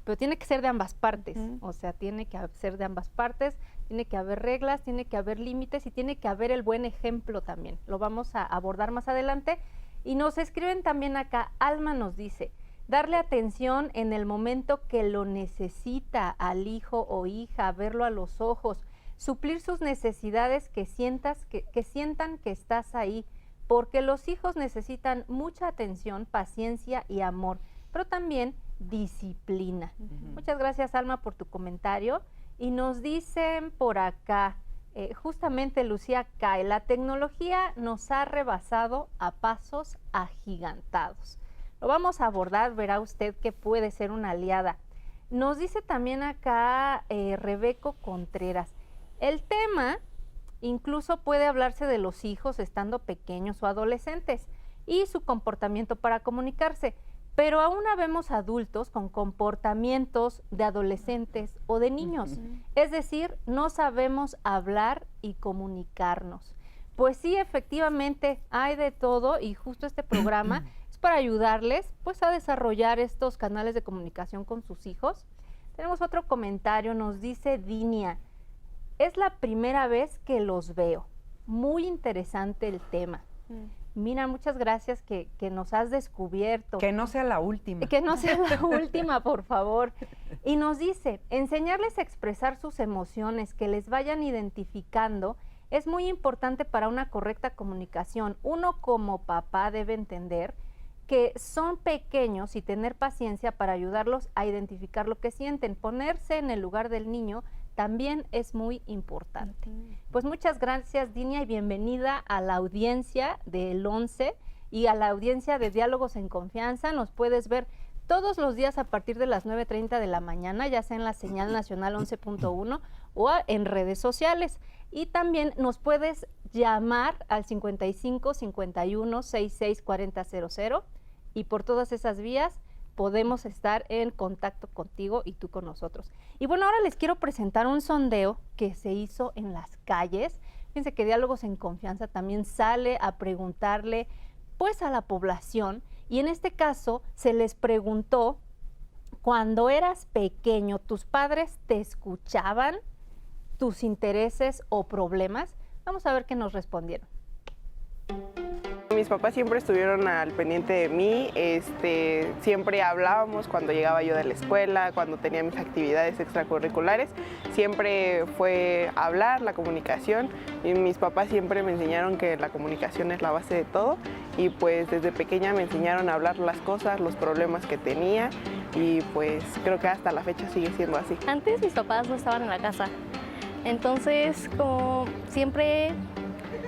Speaker 3: pero tiene que ser de ambas partes, o sea, tiene que ser de ambas partes, tiene que haber reglas, tiene que haber límites y tiene que haber el buen ejemplo también. Lo vamos a abordar más adelante. Y nos escriben también acá, Alma nos dice, darle atención en el momento que lo necesita al hijo o hija, verlo a los ojos, suplir sus necesidades, que sientan que estás ahí, porque los hijos necesitan mucha atención, paciencia y amor, pero también disciplina. Muchas gracias, Alma, por tu comentario. Y nos dicen por acá, justamente Lucía Cae, la tecnología nos ha rebasado a pasos agigantados. Lo vamos a abordar, verá usted que puede ser una aliada. Nos dice también acá Rebeco Contreras, el tema incluso puede hablarse de los hijos estando pequeños o adolescentes y su comportamiento para comunicarse, pero aún vemos adultos con comportamientos de adolescentes o de niños. Es decir, no sabemos hablar y comunicarnos. Pues sí, efectivamente, hay de todo y justo este programa es para ayudarles pues, a desarrollar estos canales de comunicación con sus hijos. Tenemos otro comentario, nos dice Dinia, es la primera vez que los veo. Muy interesante el tema. Mira, muchas gracias que nos has descubierto.
Speaker 2: Que no sea la última.
Speaker 3: Que no sea la última, por favor. Y nos dice, enseñarles a expresar sus emociones, que les vayan identificando, es muy importante para una correcta comunicación. Uno como papá debe entender que son pequeños y tener paciencia para ayudarlos a identificar lo que sienten. Ponerse en el lugar del niño también es muy importante. Pues muchas gracias, Dinia, y bienvenida a la audiencia del 11 y a la audiencia de Diálogos en Confianza. Nos puedes ver todos los días a partir de las 9:30 de la mañana, ya sea en la señal nacional 11.1 o en redes sociales. Y también nos puedes llamar al 55 51 66 4000 y por todas esas vías podemos estar en contacto contigo y tú con nosotros. Y bueno, ahora les quiero presentar un sondeo que se hizo en las calles. Fíjense que Diálogos en Confianza también sale a preguntarle pues a la población y en este caso se les preguntó, cuando eras pequeño, ¿tus padres te escuchaban tus intereses o problemas? Vamos a ver qué nos respondieron.
Speaker 8: Mis papás siempre estuvieron al pendiente de mí, siempre hablábamos cuando llegaba yo de la escuela, cuando tenía mis actividades extracurriculares, siempre fue hablar, la comunicación, y mis papás siempre me enseñaron que la comunicación es la base de todo, y pues desde pequeña me enseñaron a hablar las cosas, los problemas que tenía, y pues creo que hasta la fecha sigue siendo así.
Speaker 9: Antes mis papás no estaban en la casa, entonces como siempre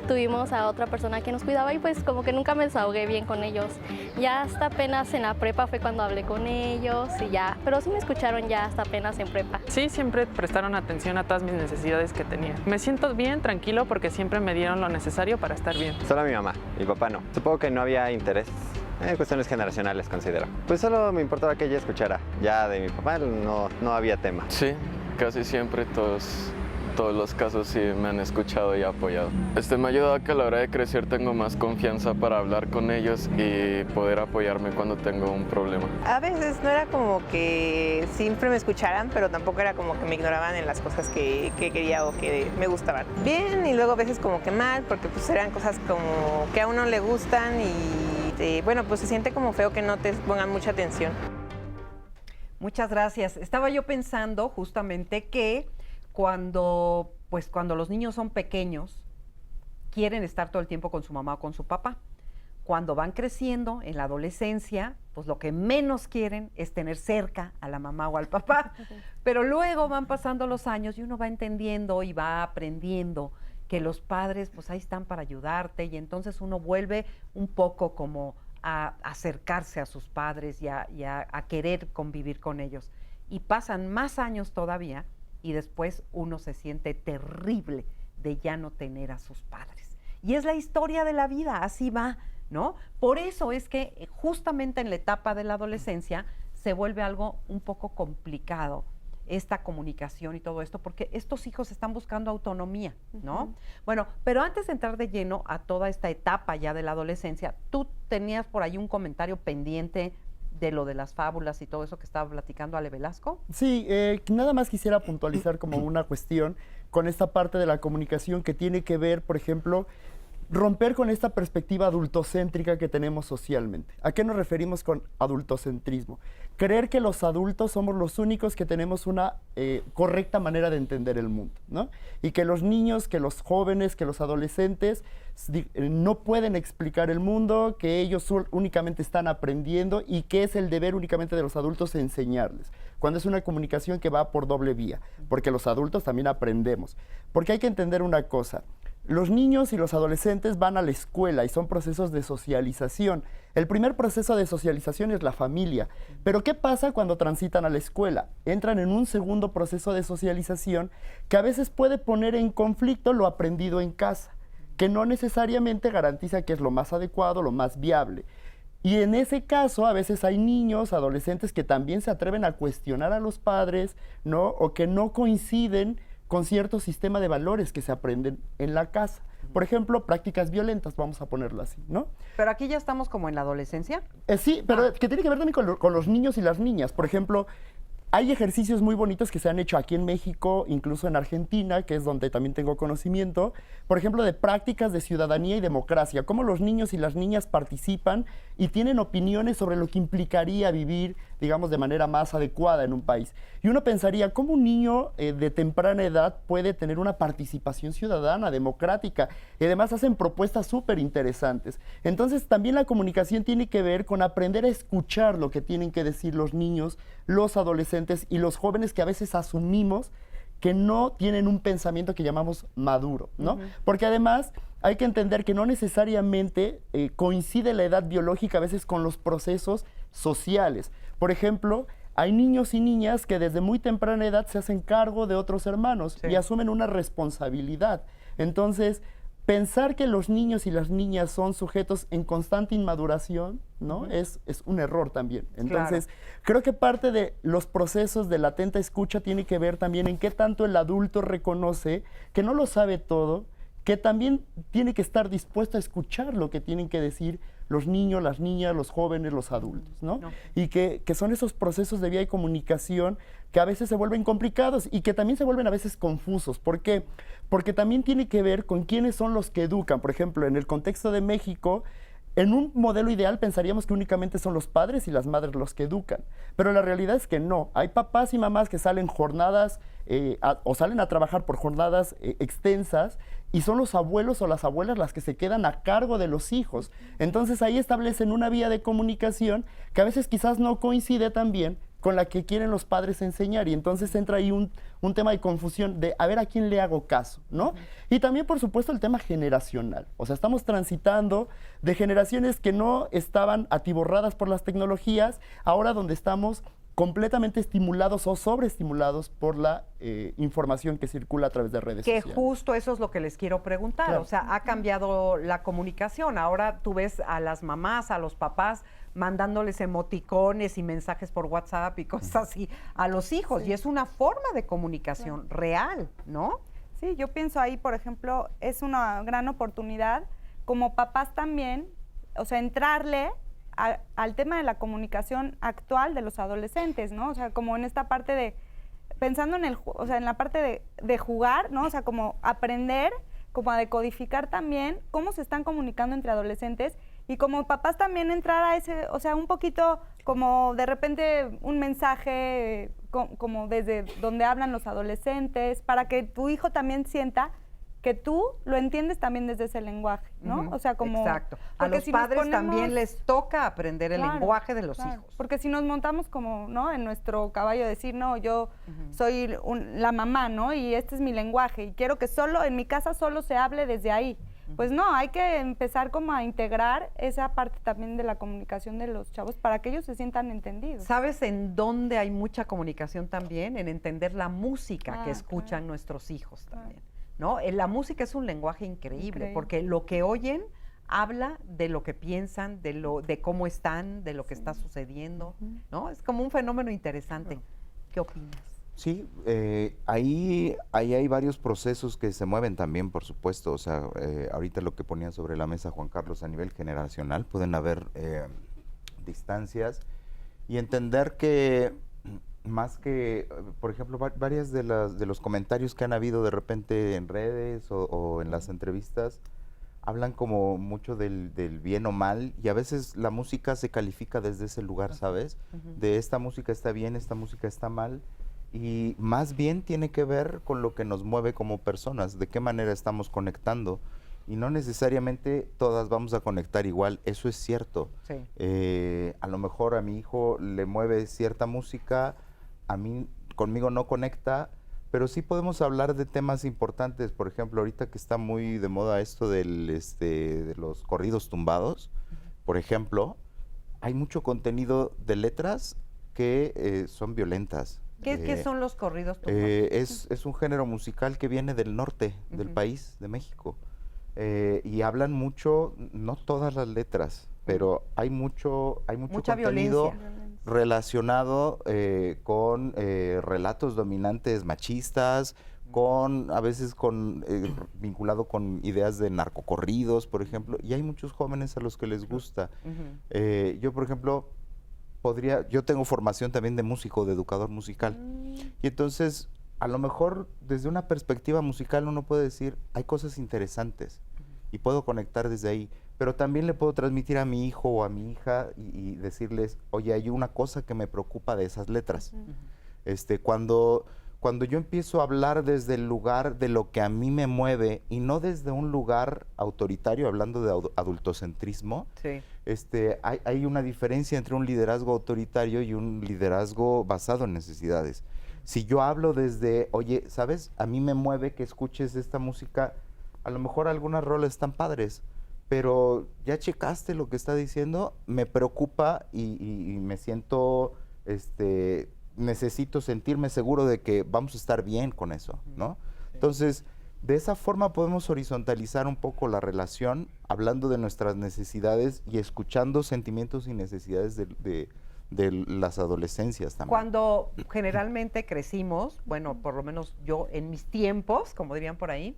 Speaker 9: tuvimos a otra persona que nos cuidaba y pues como que nunca me desahogué bien con ellos. Ya hasta apenas en la prepa fue cuando hablé con ellos y ya, pero sí me escucharon ya hasta apenas en prepa.
Speaker 10: Sí, siempre prestaron atención a todas mis necesidades que tenía. Me siento bien, tranquilo, porque siempre me dieron lo necesario para estar bien.
Speaker 11: Solo mi mamá, mi papá no. Supongo que no había interés. Cuestiones generacionales, considero. Pues solo me importaba que ella escuchara. Ya de mi papá no había tema.
Speaker 12: Sí, casi siempre todos los casos sí me han escuchado y apoyado. Me ha ayudado a que a la hora de crecer tengo más confianza para hablar con ellos y poder apoyarme cuando tengo un problema.
Speaker 13: A veces no era como que siempre me escucharan, pero tampoco era como que me ignoraban en las cosas que quería o que me gustaban. Bien, y luego a veces como que mal, porque pues eran cosas como que a uno le gustan y bueno, pues se siente como feo que no te pongan mucha atención.
Speaker 2: Muchas gracias. Estaba yo pensando justamente que cuando los niños son pequeños, quieren estar todo el tiempo con su mamá o con su papá. Cuando van creciendo en la adolescencia, pues lo que menos quieren es tener cerca a la mamá o al papá. Pero luego van pasando los años y uno va entendiendo y va aprendiendo que los padres pues ahí están para ayudarte, y entonces uno vuelve un poco como a acercarse a sus padres y a querer convivir con ellos. Y pasan más años todavía y después uno se siente terrible de ya no tener a sus padres. Y es la historia de la vida, así va, ¿no? Por eso es que justamente en la etapa de la adolescencia se vuelve algo un poco complicado, esta comunicación y todo esto, porque estos hijos están buscando autonomía, ¿no? Bueno, pero antes de entrar de lleno a toda esta etapa ya de la adolescencia, tú tenías por ahí un comentario pendiente de lo de las fábulas y todo eso que estaba platicando Ale Velasco.
Speaker 5: Sí, nada más quisiera puntualizar como una cuestión con esta parte de la comunicación que tiene que ver, por ejemplo, romper con esta perspectiva adultocéntrica que tenemos socialmente. ¿A qué nos referimos con adultocentrismo? Creer que los adultos somos los únicos que tenemos una correcta manera de entender el mundo, ¿no? Y que los niños, que los jóvenes, que los adolescentes no pueden explicar el mundo, que ellos únicamente están aprendiendo y que es el deber únicamente de los adultos enseñarles, cuando es una comunicación que va por doble vía, porque los adultos también aprendemos. Porque hay que entender una cosa: los niños y los adolescentes van a la escuela y son procesos de socialización. El primer proceso de socialización es la familia. Pero ¿qué pasa cuando transitan a la escuela? Entran en un segundo proceso de socialización que a veces puede poner en conflicto lo aprendido en casa, que no necesariamente garantiza que es lo más adecuado, lo más viable. Y en ese caso, a veces hay niños, adolescentes que también se atreven a cuestionar a los padres, ¿no? O que no coinciden con cierto sistema de valores que se aprenden en la casa. Por ejemplo, prácticas violentas, vamos a ponerlo así, ¿no?
Speaker 2: Pero aquí ya estamos como en la adolescencia.
Speaker 5: Sí, pero que tiene que ver también con los niños y las niñas. Por ejemplo, hay ejercicios muy bonitos que se han hecho aquí en México, incluso en Argentina, que es donde también tengo conocimiento, por ejemplo, de prácticas de ciudadanía y democracia, cómo los niños y las niñas participan y tienen opiniones sobre lo que implicaría vivir, digamos, de manera más adecuada en un país. Y uno pensaría, ¿cómo un niño de temprana edad puede tener una participación ciudadana, democrática? Y además hacen propuestas súper interesantes. Entonces, también la comunicación tiene que ver con aprender a escuchar lo que tienen que decir los niños, los adolescentes y los jóvenes, que a veces asumimos que no tienen un pensamiento que llamamos maduro, ¿no? Porque además hay que entender que no necesariamente coincide la edad biológica a veces con los procesos sociales. Por ejemplo, hay niños y niñas que desde muy temprana edad se hacen cargo de otros hermanos y asumen una responsabilidad. Entonces, pensar que los niños y las niñas son sujetos en constante inmaduración, ¿no? Es un error también. Entonces, creo que parte de los procesos de la atenta escucha tiene que ver también en qué tanto el adulto reconoce que no lo sabe todo, que también tiene que estar dispuesto a escuchar lo que tienen que decir los niños, las niñas, los jóvenes, los adultos, ¿no? Y que son esos procesos de vía de comunicación que a veces se vuelven complicados y que también se vuelven a veces confusos. ¿Por qué? Porque también tiene que ver con quiénes son los que educan. Por ejemplo, en el contexto de México, En un modelo ideal pensaríamos que únicamente son los padres y las madres los que educan, pero la realidad es que no. Hay papás y mamás que salen jornadas o salen a trabajar por jornadas extensas y son los abuelos o las abuelas las que se quedan a cargo de los hijos. Entonces ahí establecen una vía de comunicación que a veces quizás no coincide tan bien con la que quieren los padres enseñar, y entonces entra ahí un tema de confusión de a ver a quién le hago caso, ¿no? Y también, por supuesto, el tema generacional. O sea, estamos transitando de generaciones que no estaban atiborradas por las tecnologías, ahora donde estamos completamente estimulados o sobreestimulados por la información que circula a través de redes
Speaker 2: que
Speaker 5: sociales.
Speaker 2: Justo eso es lo que les quiero preguntar.
Speaker 5: Claro.
Speaker 2: O sea, ha cambiado la comunicación. Ahora tú ves a las mamás, a los papás, mandándoles emoticones y mensajes por WhatsApp y cosas así a los hijos.
Speaker 4: Sí.
Speaker 2: Y es una forma de comunicación real, ¿no?
Speaker 4: Sí, yo pienso ahí, por ejemplo, es una gran oportunidad como papás también, o sea, entrarle al tema de la comunicación actual de los adolescentes, ¿no? O sea, como en esta parte de, pensando en o sea, en la parte de jugar, ¿no? O sea, como aprender, como a decodificar también cómo se están comunicando entre adolescentes y como papás también entrar a ese, o sea, un poquito como de repente un mensaje como desde donde hablan los adolescentes, para que tu hijo también sienta que tú lo entiendes también desde ese lenguaje, ¿no? O sea, como...
Speaker 2: Exacto. A los padres también les toca aprender el lenguaje de los hijos.
Speaker 4: Porque si nos montamos como, ¿no? En nuestro caballo, decir, no, yo soy la mamá, ¿no? Y este es mi lenguaje y quiero que solo, en mi casa solo se hable desde ahí. Pues no, hay que empezar como a integrar esa parte también de la comunicación de los chavos para que ellos se sientan entendidos.
Speaker 2: ¿Sabes en dónde hay mucha comunicación también? En entender la música que escuchan nuestros hijos también. ¿No? La música es un lenguaje increíble, porque lo que oyen habla de lo que piensan, de cómo están, de lo que está sucediendo, ¿no? Es como un fenómeno interesante. ¿Qué opinas?
Speaker 6: Sí, ahí hay varios procesos que se mueven también, por supuesto. O sea, ahorita lo que ponía sobre la mesa Juan Carlos, a nivel generacional, pueden haber distancias y entender que más que, por ejemplo, varias de los comentarios que han habido de repente en redes o en las entrevistas hablan como mucho del bien o mal, y a veces la música se califica desde ese lugar, ¿sabes? De esta música está bien, esta música está mal, y más bien tiene que ver con lo que nos mueve como personas, de qué manera estamos conectando. Y no necesariamente todas vamos a conectar igual, eso es cierto.
Speaker 2: Sí.
Speaker 6: A lo mejor a mi hijo le mueve cierta música, a mí, conmigo no conecta, pero sí podemos hablar de temas importantes. Por ejemplo, ahorita que está muy de moda esto de los corridos tumbados, por ejemplo, hay mucho contenido de letras que son violentas.
Speaker 2: ¿Qué son los corridos tumbados?
Speaker 6: Es un género musical que viene del norte del país, de México. Y hablan mucho, no todas las letras, pero hay mucha contenido
Speaker 2: violencia
Speaker 6: relacionado con relatos dominantes machistas, a veces vinculado con ideas de narcocorridos, por ejemplo, y hay muchos jóvenes a los que les gusta. Yo, por ejemplo, yo tengo formación también de músico, de educador musical, y entonces a lo mejor desde una perspectiva musical uno puede decir, hay cosas interesantes y puedo conectar desde ahí, pero también le puedo transmitir a mi hijo o a mi hija y decirles, oye, hay una cosa que me preocupa de esas letras. Cuando yo empiezo a hablar desde el lugar de lo que a mí me mueve y no desde un lugar autoritario, hablando de adultocentrismo, hay una diferencia entre un liderazgo autoritario y un liderazgo basado en necesidades. Si yo hablo desde, oye, ¿sabes? A mí me mueve que escuches esta música, a lo mejor algunas rolas están padres, pero ya checaste lo que está diciendo, me preocupa y me siento, necesito sentirme seguro de que vamos a estar bien con eso, ¿no? Entonces, de esa forma podemos horizontalizar un poco la relación, hablando de nuestras necesidades y escuchando sentimientos y necesidades de las adolescencias también.
Speaker 2: Cuando generalmente crecimos, bueno, por lo menos yo en mis tiempos, como dirían por ahí,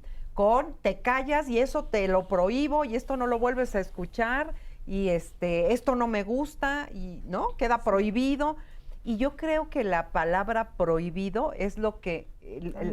Speaker 2: te callas y eso te lo prohíbo y esto no lo vuelves a escuchar y esto no me gusta y no, queda prohibido. Y yo creo que la palabra prohibido es lo que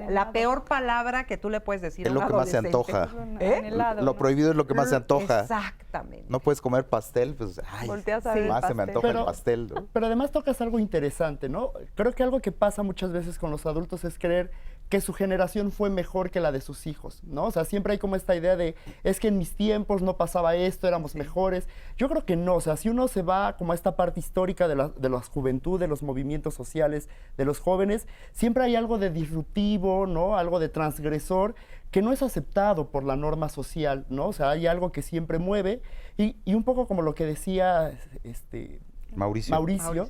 Speaker 2: la peor palabra que tú le puedes decir
Speaker 6: Es
Speaker 2: a un
Speaker 6: lo que más se
Speaker 2: adolescente.
Speaker 6: antoja. Lo prohibido es lo que más se antoja.
Speaker 2: Exactamente.
Speaker 6: No puedes comer pastel, pues, ay,
Speaker 4: Volteas a ver el
Speaker 6: más se me
Speaker 4: pastel.
Speaker 6: antoja el pastel, ¿no?
Speaker 5: Pero además tocas algo interesante, ¿no? Creo que algo que pasa muchas veces con los adultos es creer que su generación fue mejor que la de sus hijos, ¿no? O sea, siempre hay como esta idea de, es que en mis tiempos no pasaba esto, éramos mejores. Yo creo que no, o sea, si uno se va como a esta parte histórica de la juventud, de los movimientos sociales, de los jóvenes, siempre hay algo de disruptivo, ¿no? Algo de transgresor que no es aceptado por la norma social, ¿no? O sea, hay algo que siempre mueve y un poco como lo que decía Mauricio.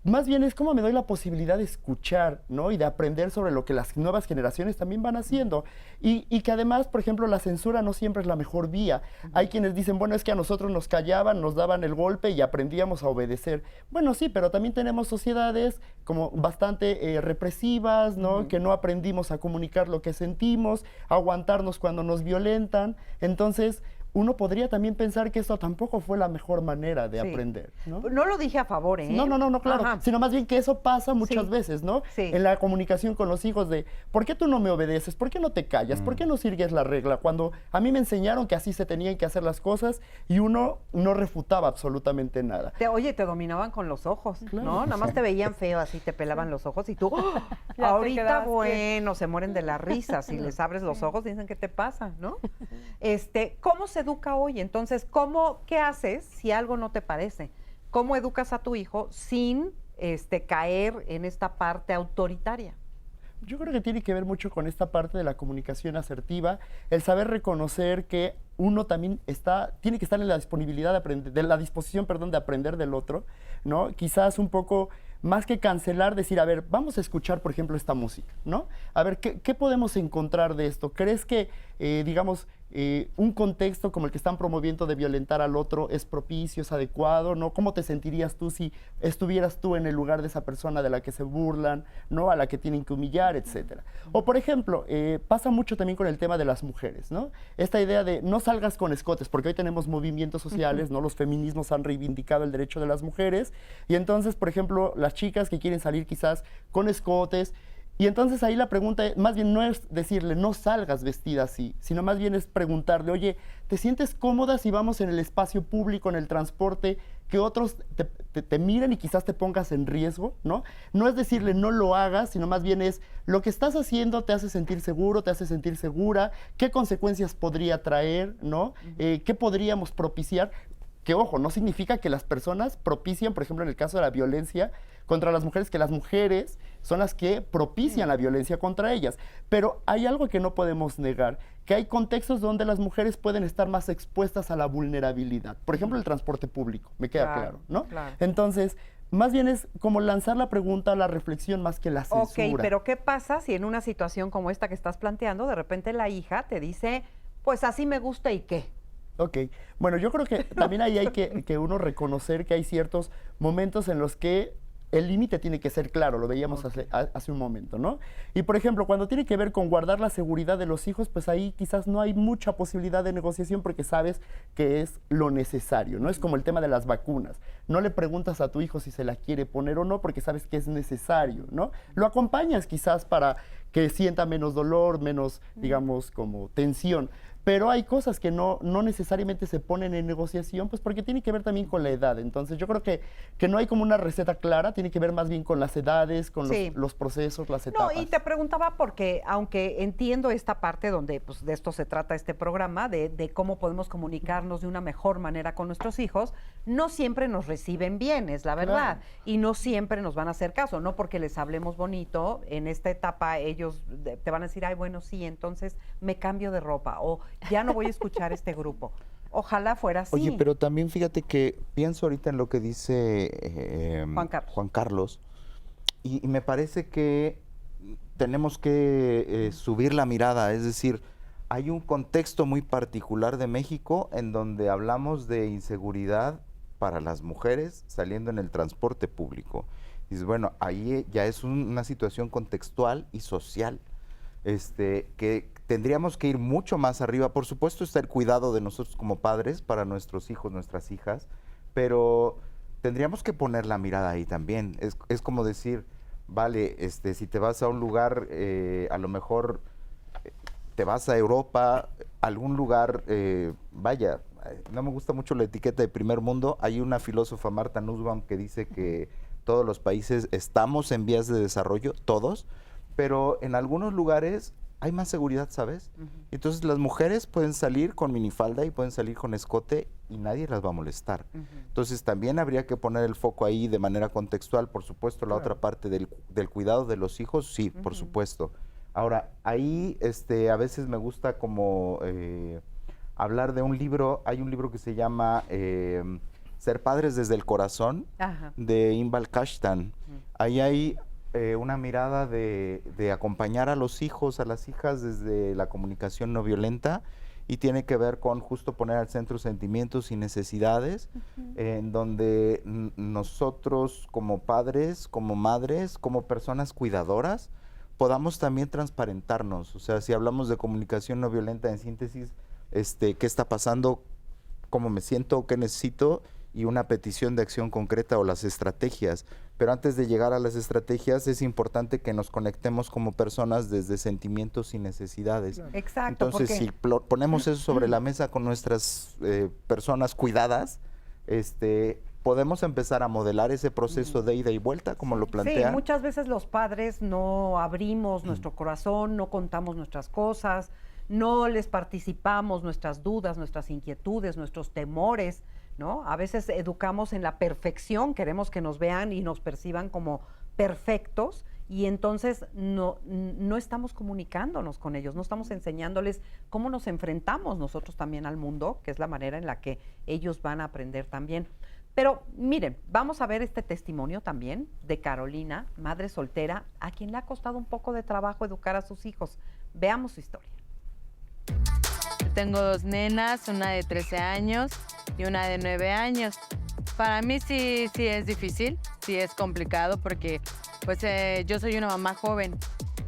Speaker 5: Más bien es como me doy la posibilidad de escuchar, ¿no? Y de aprender sobre lo que las nuevas generaciones también van haciendo. Y que además, por ejemplo, la censura no siempre es la mejor vía. Hay quienes dicen, bueno, es que a nosotros nos callaban, nos daban el golpe y aprendíamos a obedecer. Bueno, sí, pero también tenemos sociedades como bastante represivas, ¿no? Que no aprendimos a comunicar lo que sentimos, a aguantarnos cuando nos violentan. Entonces, uno podría también pensar que eso tampoco fue la mejor manera de aprender, ¿no?
Speaker 2: No lo dije a favor, ¿eh?
Speaker 5: No, claro.
Speaker 2: Ajá.
Speaker 5: Sino más bien que eso pasa muchas veces, ¿no?
Speaker 2: Sí.
Speaker 5: En la comunicación con los hijos de, ¿por qué tú no me obedeces? ¿Por qué no te callas? ¿Por qué no sigues la regla? Cuando a mí me enseñaron que así se tenían que hacer las cosas y uno no refutaba absolutamente nada.
Speaker 2: Oye, te dominaban con los ojos, ¿no? Nada más te veían feo, así te pelaban los ojos y tú,
Speaker 4: Ya te
Speaker 2: ahorita,
Speaker 4: quedaste.
Speaker 2: bueno, se mueren de la risa. Si les abres los ojos, dicen, ¿qué te pasa, no? ¿Cómo se educa hoy? Entonces, ¿qué haces si algo no te parece? ¿Cómo educas a tu hijo sin caer en esta parte autoritaria?
Speaker 5: Yo creo que tiene que ver mucho con esta parte de la comunicación asertiva, el saber reconocer que uno también tiene que estar en la disponibilidad de aprender, de la disposición, perdón, de aprender del otro, ¿no? Quizás un poco más que cancelar, decir, a ver, vamos a escuchar, por ejemplo, esta música, ¿no? A ver, ¿qué podemos encontrar de esto? ¿Crees que, digamos, un contexto como el que están promoviendo de violentar al otro es propicio, es adecuado, ¿no? ¿Cómo te sentirías tú si estuvieras tú en el lugar de esa persona de la que se burlan, ¿no? A la que tienen que humillar, etcétera? O, por ejemplo, pasa mucho también con el tema de las mujeres, ¿no? Esta idea de no salgas con escotes, porque hoy tenemos movimientos sociales, ¿no? Los feminismos han reivindicado el derecho de las mujeres y entonces, por ejemplo, las chicas que quieren salir quizás con escotes. Y entonces ahí la pregunta más bien no es decirle, no salgas vestida así, sino más bien es preguntarle, oye, ¿te sientes cómoda si vamos en el espacio público, en el transporte, que otros te miren y quizás te pongas en riesgo, ¿no? No es decirle, no lo hagas, sino más bien es, lo que estás haciendo te hace sentir seguro, te hace sentir segura, ¿qué consecuencias podría traer, ¿no? ¿Qué podríamos propiciar? Que, ojo, no significa que las personas propician, por ejemplo, en el caso de la violencia contra las mujeres, que las mujeres son las que propician la violencia contra ellas. Pero hay algo que no podemos negar, que hay contextos donde las mujeres pueden estar más expuestas a la vulnerabilidad. Por ejemplo, el transporte público, me queda claro, ¿no?
Speaker 2: Claro.
Speaker 5: Entonces, más bien es como lanzar la pregunta, la reflexión, más que la censura.
Speaker 2: Ok, pero ¿qué pasa si en una situación como esta que estás planteando, de repente la hija te dice, pues así me gusta y qué?
Speaker 5: Ok, bueno, yo creo que también ahí hay que uno reconocer que hay ciertos momentos en los que el límite tiene que ser claro, lo veíamos hace un momento, ¿no? Y por ejemplo, cuando tiene que ver con guardar la seguridad de los hijos, pues ahí quizás no hay mucha posibilidad de negociación porque sabes que es lo necesario, ¿no? Es como el tema de las vacunas. No le preguntas a tu hijo si se la quiere poner o no porque sabes que es necesario, ¿no? Lo acompañas quizás para que sienta menos dolor, menos, digamos, como tensión. Pero hay cosas que no necesariamente se ponen en negociación, pues porque tiene que ver también con la edad. Entonces yo creo que no hay como una receta clara, tiene que ver más bien con las edades, con los procesos, las etapas.
Speaker 2: No, y te preguntaba porque, aunque entiendo esta parte donde pues, de esto se trata este programa, de cómo podemos comunicarnos de una mejor manera con nuestros hijos, no siempre nos reciben bien, es la verdad.
Speaker 5: Claro.
Speaker 2: Y no siempre nos van a hacer caso, no porque les hablemos bonito, en esta etapa ellos te van a decir, ay, bueno, sí, entonces me cambio de ropa, o ya no voy a escuchar este grupo. Ojalá fuera así.
Speaker 6: Oye, pero también fíjate que pienso ahorita en lo que dice Juan Carlos y me parece que tenemos que subir la mirada, es decir, hay un contexto muy particular de México en donde hablamos de inseguridad para las mujeres saliendo en el transporte público. Dices, bueno, ahí ya es una situación contextual y social, que tendríamos que ir mucho más arriba. Por supuesto está el cuidado de nosotros como padres para nuestros hijos, nuestras hijas, pero tendríamos que poner la mirada ahí también. Es como decir, vale, si te vas a un lugar, a lo mejor te vas a Europa, algún lugar, vaya, no me gusta mucho la etiqueta de primer mundo. Hay una filósofa, Martha Nussbaum, que dice que todos los países estamos en vías de desarrollo, todos, pero en algunos lugares hay más seguridad, ¿sabes? Entonces las mujeres pueden salir con minifalda y pueden salir con escote y nadie las va a molestar. Entonces también habría que poner el foco ahí de manera contextual, por supuesto, la otra parte del cuidado de los hijos, sí, por supuesto. Ahora, ahí a veces me gusta como hablar de un libro, hay un libro que se llama Ser padres desde el corazón, de Inbal Kashtan. Ahí hay una mirada de acompañar a los hijos, a las hijas desde la comunicación no violenta, y tiene que ver con justo poner al centro sentimientos y necesidades, en donde nosotros como padres, como madres, como personas cuidadoras, podamos también transparentarnos. O sea, si hablamos de comunicación no violenta, en síntesis, qué está pasando, cómo me siento, qué necesito, y una petición de acción concreta o las estrategias. Pero antes de llegar a las estrategias es importante que nos conectemos como personas desde sentimientos y necesidades.
Speaker 2: Exacto.
Speaker 6: Entonces, si ponemos eso sobre la mesa con nuestras personas cuidadas, podemos empezar a modelar ese proceso de ida y vuelta, como lo plantea.
Speaker 2: Sí, muchas veces los padres no abrimos nuestro corazón, no contamos nuestras cosas, no les participamos nuestras dudas, nuestras inquietudes, nuestros temores, ¿no? A veces educamos en la perfección, queremos que nos vean y nos perciban como perfectos, y entonces no estamos comunicándonos con ellos, no estamos enseñándoles cómo nos enfrentamos nosotros también al mundo, que es la manera en la que ellos van a aprender también. Pero miren, vamos a ver este testimonio también de Carolina, madre soltera, a quien le ha costado un poco de trabajo educar a sus hijos. Veamos su historia.
Speaker 14: Tengo 2 nenas, una de 13 años y una de 9 años. Para mí sí es difícil, sí es complicado porque pues yo soy una mamá joven.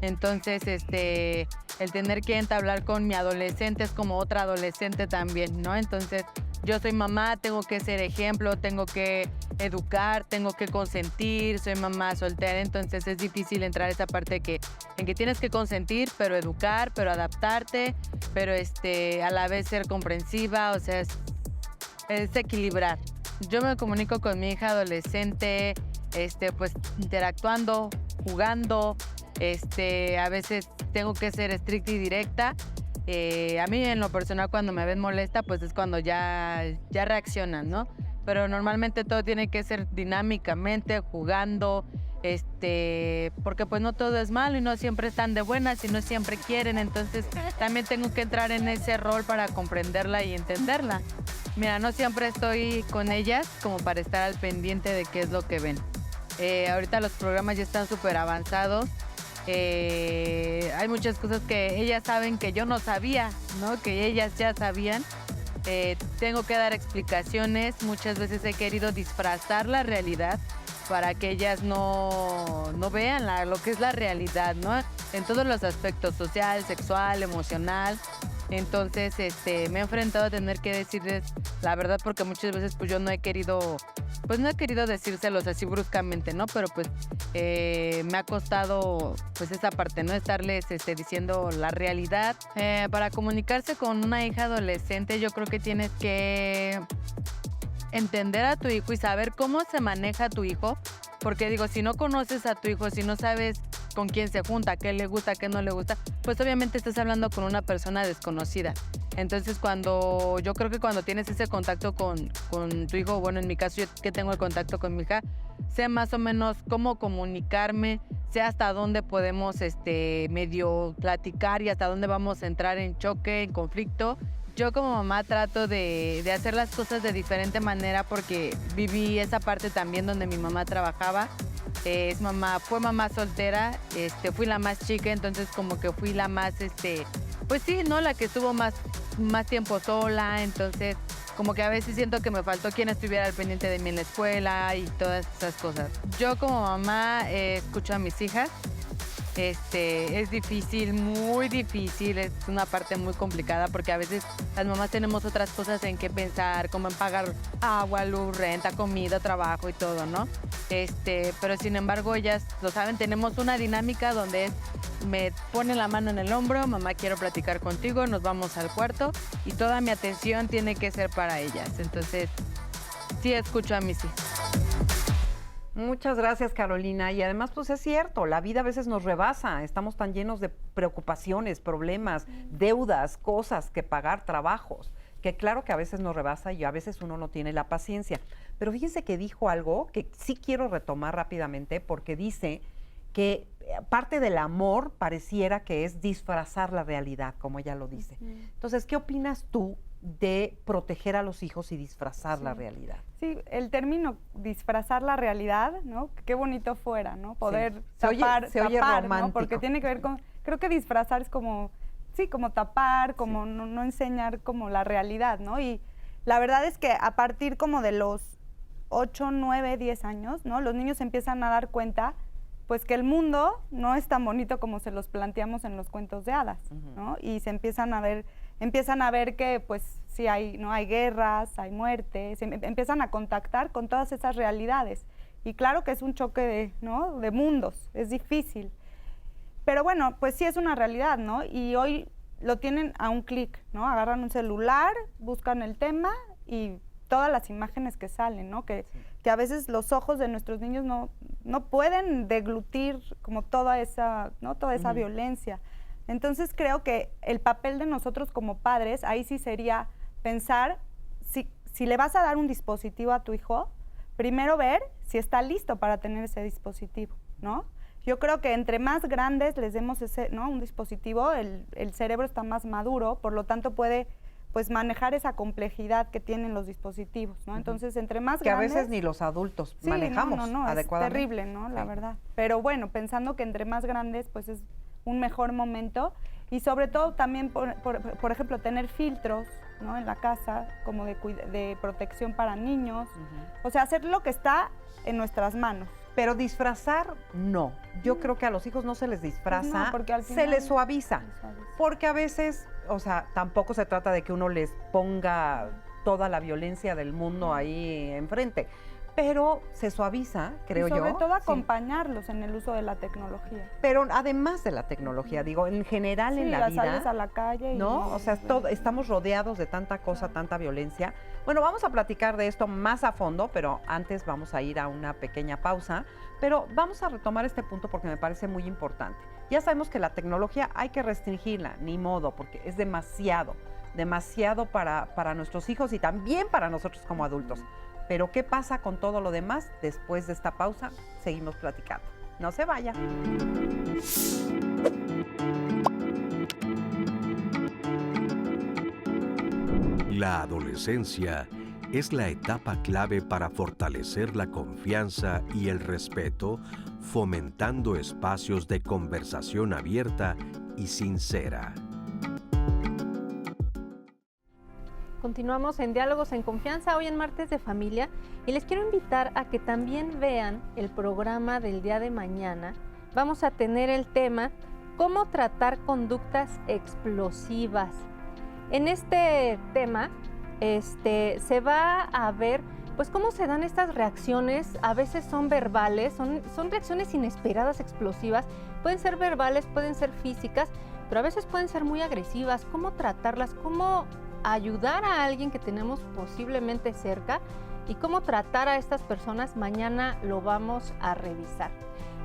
Speaker 14: Entonces el tener que entablar con mi adolescente es como otra adolescente también, ¿no? Entonces yo soy mamá, tengo que ser ejemplo, tengo que educar, tengo que consentir, soy mamá soltera, entonces es difícil entrar a esa parte en que tienes que consentir, pero educar, pero adaptarte, pero a la vez ser comprensiva, o sea, es equilibrar. Yo me comunico con mi hija adolescente, pues interactuando, jugando, a veces tengo que ser estricta y directa. A mí en lo personal cuando me ven molesta pues es cuando ya reaccionan, ¿no? Pero normalmente todo tiene que ser dinámicamente, jugando, porque pues no todo es malo y no siempre están de buenas y no siempre quieren, entonces también tengo que entrar en ese rol para comprenderla y entenderla. Mira, no siempre estoy con ellas como para estar al pendiente de qué es lo que ven. Ahorita los programas ya están súper avanzados. Hay muchas cosas que ellas saben que yo no sabía, ¿no? Que ellas ya sabían. Tengo que dar explicaciones. Muchas veces he querido disfrazar la realidad para que ellas no vean lo que es la realidad, ¿no? En todos los aspectos, social, sexual, emocional. Entonces, me he enfrentado a tener que decirles la verdad porque muchas veces pues yo no he querido decírselos así bruscamente, ¿no? Pero pues me ha costado pues esa parte, ¿no? Estarles diciendo la realidad. Para comunicarse con una hija adolescente yo creo que tienes que entender a tu hijo y saber cómo se maneja tu hijo, porque digo, si no conoces a tu hijo, si no sabes con quién se junta, qué le gusta, qué no le gusta, pues obviamente estás hablando con una persona desconocida. Entonces yo creo que cuando tienes ese contacto con tu hijo, bueno, en mi caso yo que tengo el contacto con mi hija, sé más o menos cómo comunicarme, sé hasta dónde podemos medio platicar y hasta dónde vamos a entrar en choque, en conflicto. Yo como mamá trato de hacer las cosas de diferente manera porque viví esa parte también donde mi mamá trabajaba. Fue mamá soltera, fui la más chica, entonces como que fui la más, pues sí, ¿no? La que estuvo más tiempo sola, entonces como que a veces siento que me faltó quien estuviera al pendiente de mí en la escuela y todas esas cosas. Yo como mamá escucho a mis hijas, Es difícil, muy difícil, es una parte muy complicada porque a veces las mamás tenemos otras cosas en que pensar, como en pagar agua, luz, renta, comida, trabajo y todo, ¿no? Pero sin embargo ellas lo saben, tenemos una dinámica donde me ponen la mano en el hombro, mamá quiero platicar contigo, nos vamos al cuarto y toda mi atención tiene que ser para ellas. Entonces, sí escucho a mis hijas.
Speaker 2: Muchas gracias, Carolina. Y además, pues es cierto, la vida a veces nos rebasa. Estamos tan llenos de preocupaciones, problemas, deudas, cosas que pagar, trabajos, que claro que a veces nos rebasa y a veces uno no tiene la paciencia. Pero fíjense que dijo algo que sí quiero retomar rápidamente, porque dice que parte del amor pareciera que es disfrazar la realidad, como ella lo dice. Entonces, ¿qué opinas tú de proteger a los hijos y disfrazar la realidad?
Speaker 4: Sí, el término disfrazar la realidad, ¿no? Qué bonito fuera, ¿no? Poder
Speaker 2: se
Speaker 4: tapar,
Speaker 2: oye romántico.
Speaker 4: ¿no? Porque tiene que ver con, creo que disfrazar es como, sí, como tapar, como no enseñar como la realidad, ¿no? Y la verdad es que a partir como de los 8, 9, 10 años, ¿no? Los niños empiezan a dar cuenta, pues que el mundo no es tan bonito como se los planteamos en los cuentos de hadas, ¿no? Y se empiezan a ver que pues sí hay, ¿no? Hay guerras, hay muertes, empiezan a contactar con todas esas realidades. Y claro que es un choque de, ¿no? de mundos, es difícil. Pero bueno, pues sí es una realidad, ¿no? Y hoy lo tienen a un clic, ¿no? Agarran un celular, buscan el tema y todas las imágenes que salen, ¿no? Que a veces los ojos de nuestros niños no pueden deglutir como toda esa, ¿no? Toda esa violencia. Entonces creo que el papel de nosotros como padres, ahí sí sería pensar, si le vas a dar un dispositivo a tu hijo, primero ver si está listo para tener ese dispositivo, ¿no? Yo creo que entre más grandes les demos ese, ¿no? un dispositivo, el cerebro está más maduro, por lo tanto puede pues manejar esa complejidad que tienen los dispositivos, ¿no? Entonces, entre más grandes...
Speaker 2: Que a veces ni los adultos manejamos adecuadamente.
Speaker 4: Es terrible, ¿no? La verdad. Pero bueno, pensando que entre más grandes, pues es un mejor momento. Y sobre todo también, por ejemplo, tener filtros, ¿no? En la casa, como de protección para niños. O sea, hacer lo que está en nuestras manos.
Speaker 2: Pero disfrazar, no. Yo creo que a los hijos no se les disfraza,
Speaker 4: pues no, porque al final
Speaker 2: se les suaviza. Porque a veces, o sea, tampoco se trata de que uno les ponga toda la violencia del mundo ahí enfrente, pero se suaviza, creo yo.
Speaker 4: Y sobre todo acompañarlos en el uso de la tecnología.
Speaker 2: Pero además de la tecnología, digo, en general en la vida.
Speaker 4: Sales a la calle.
Speaker 2: ¿No? O sea, estamos rodeados de tanta cosa, tanta violencia. Bueno, vamos a platicar de esto más a fondo, pero antes vamos a ir a una pequeña pausa. Pero vamos a retomar este punto porque me parece muy importante. Ya sabemos que la tecnología hay que restringirla, ni modo, porque es demasiado para nuestros hijos y también para nosotros como adultos. Pero ¿qué pasa con todo lo demás? Después de esta pausa, seguimos platicando. No se vaya.
Speaker 1: La adolescencia es la etapa clave para fortalecer la confianza y el respeto, fomentando espacios de conversación abierta y sincera.
Speaker 3: Continuamos en Diálogos en Confianza, hoy en Martes de Familia, y les quiero invitar a que también vean el programa del día de mañana. Vamos a tener el tema ¿Cómo tratar conductas explosivas? En este tema se va a ver pues cómo se dan estas reacciones, a veces son verbales, son reacciones inesperadas, explosivas, pueden ser verbales, pueden ser físicas, pero a veces pueden ser muy agresivas. ¿Cómo tratarlas? ¿Cómo ayudar a alguien que tenemos posiblemente cerca y cómo tratar a estas personas? Mañana lo vamos a revisar.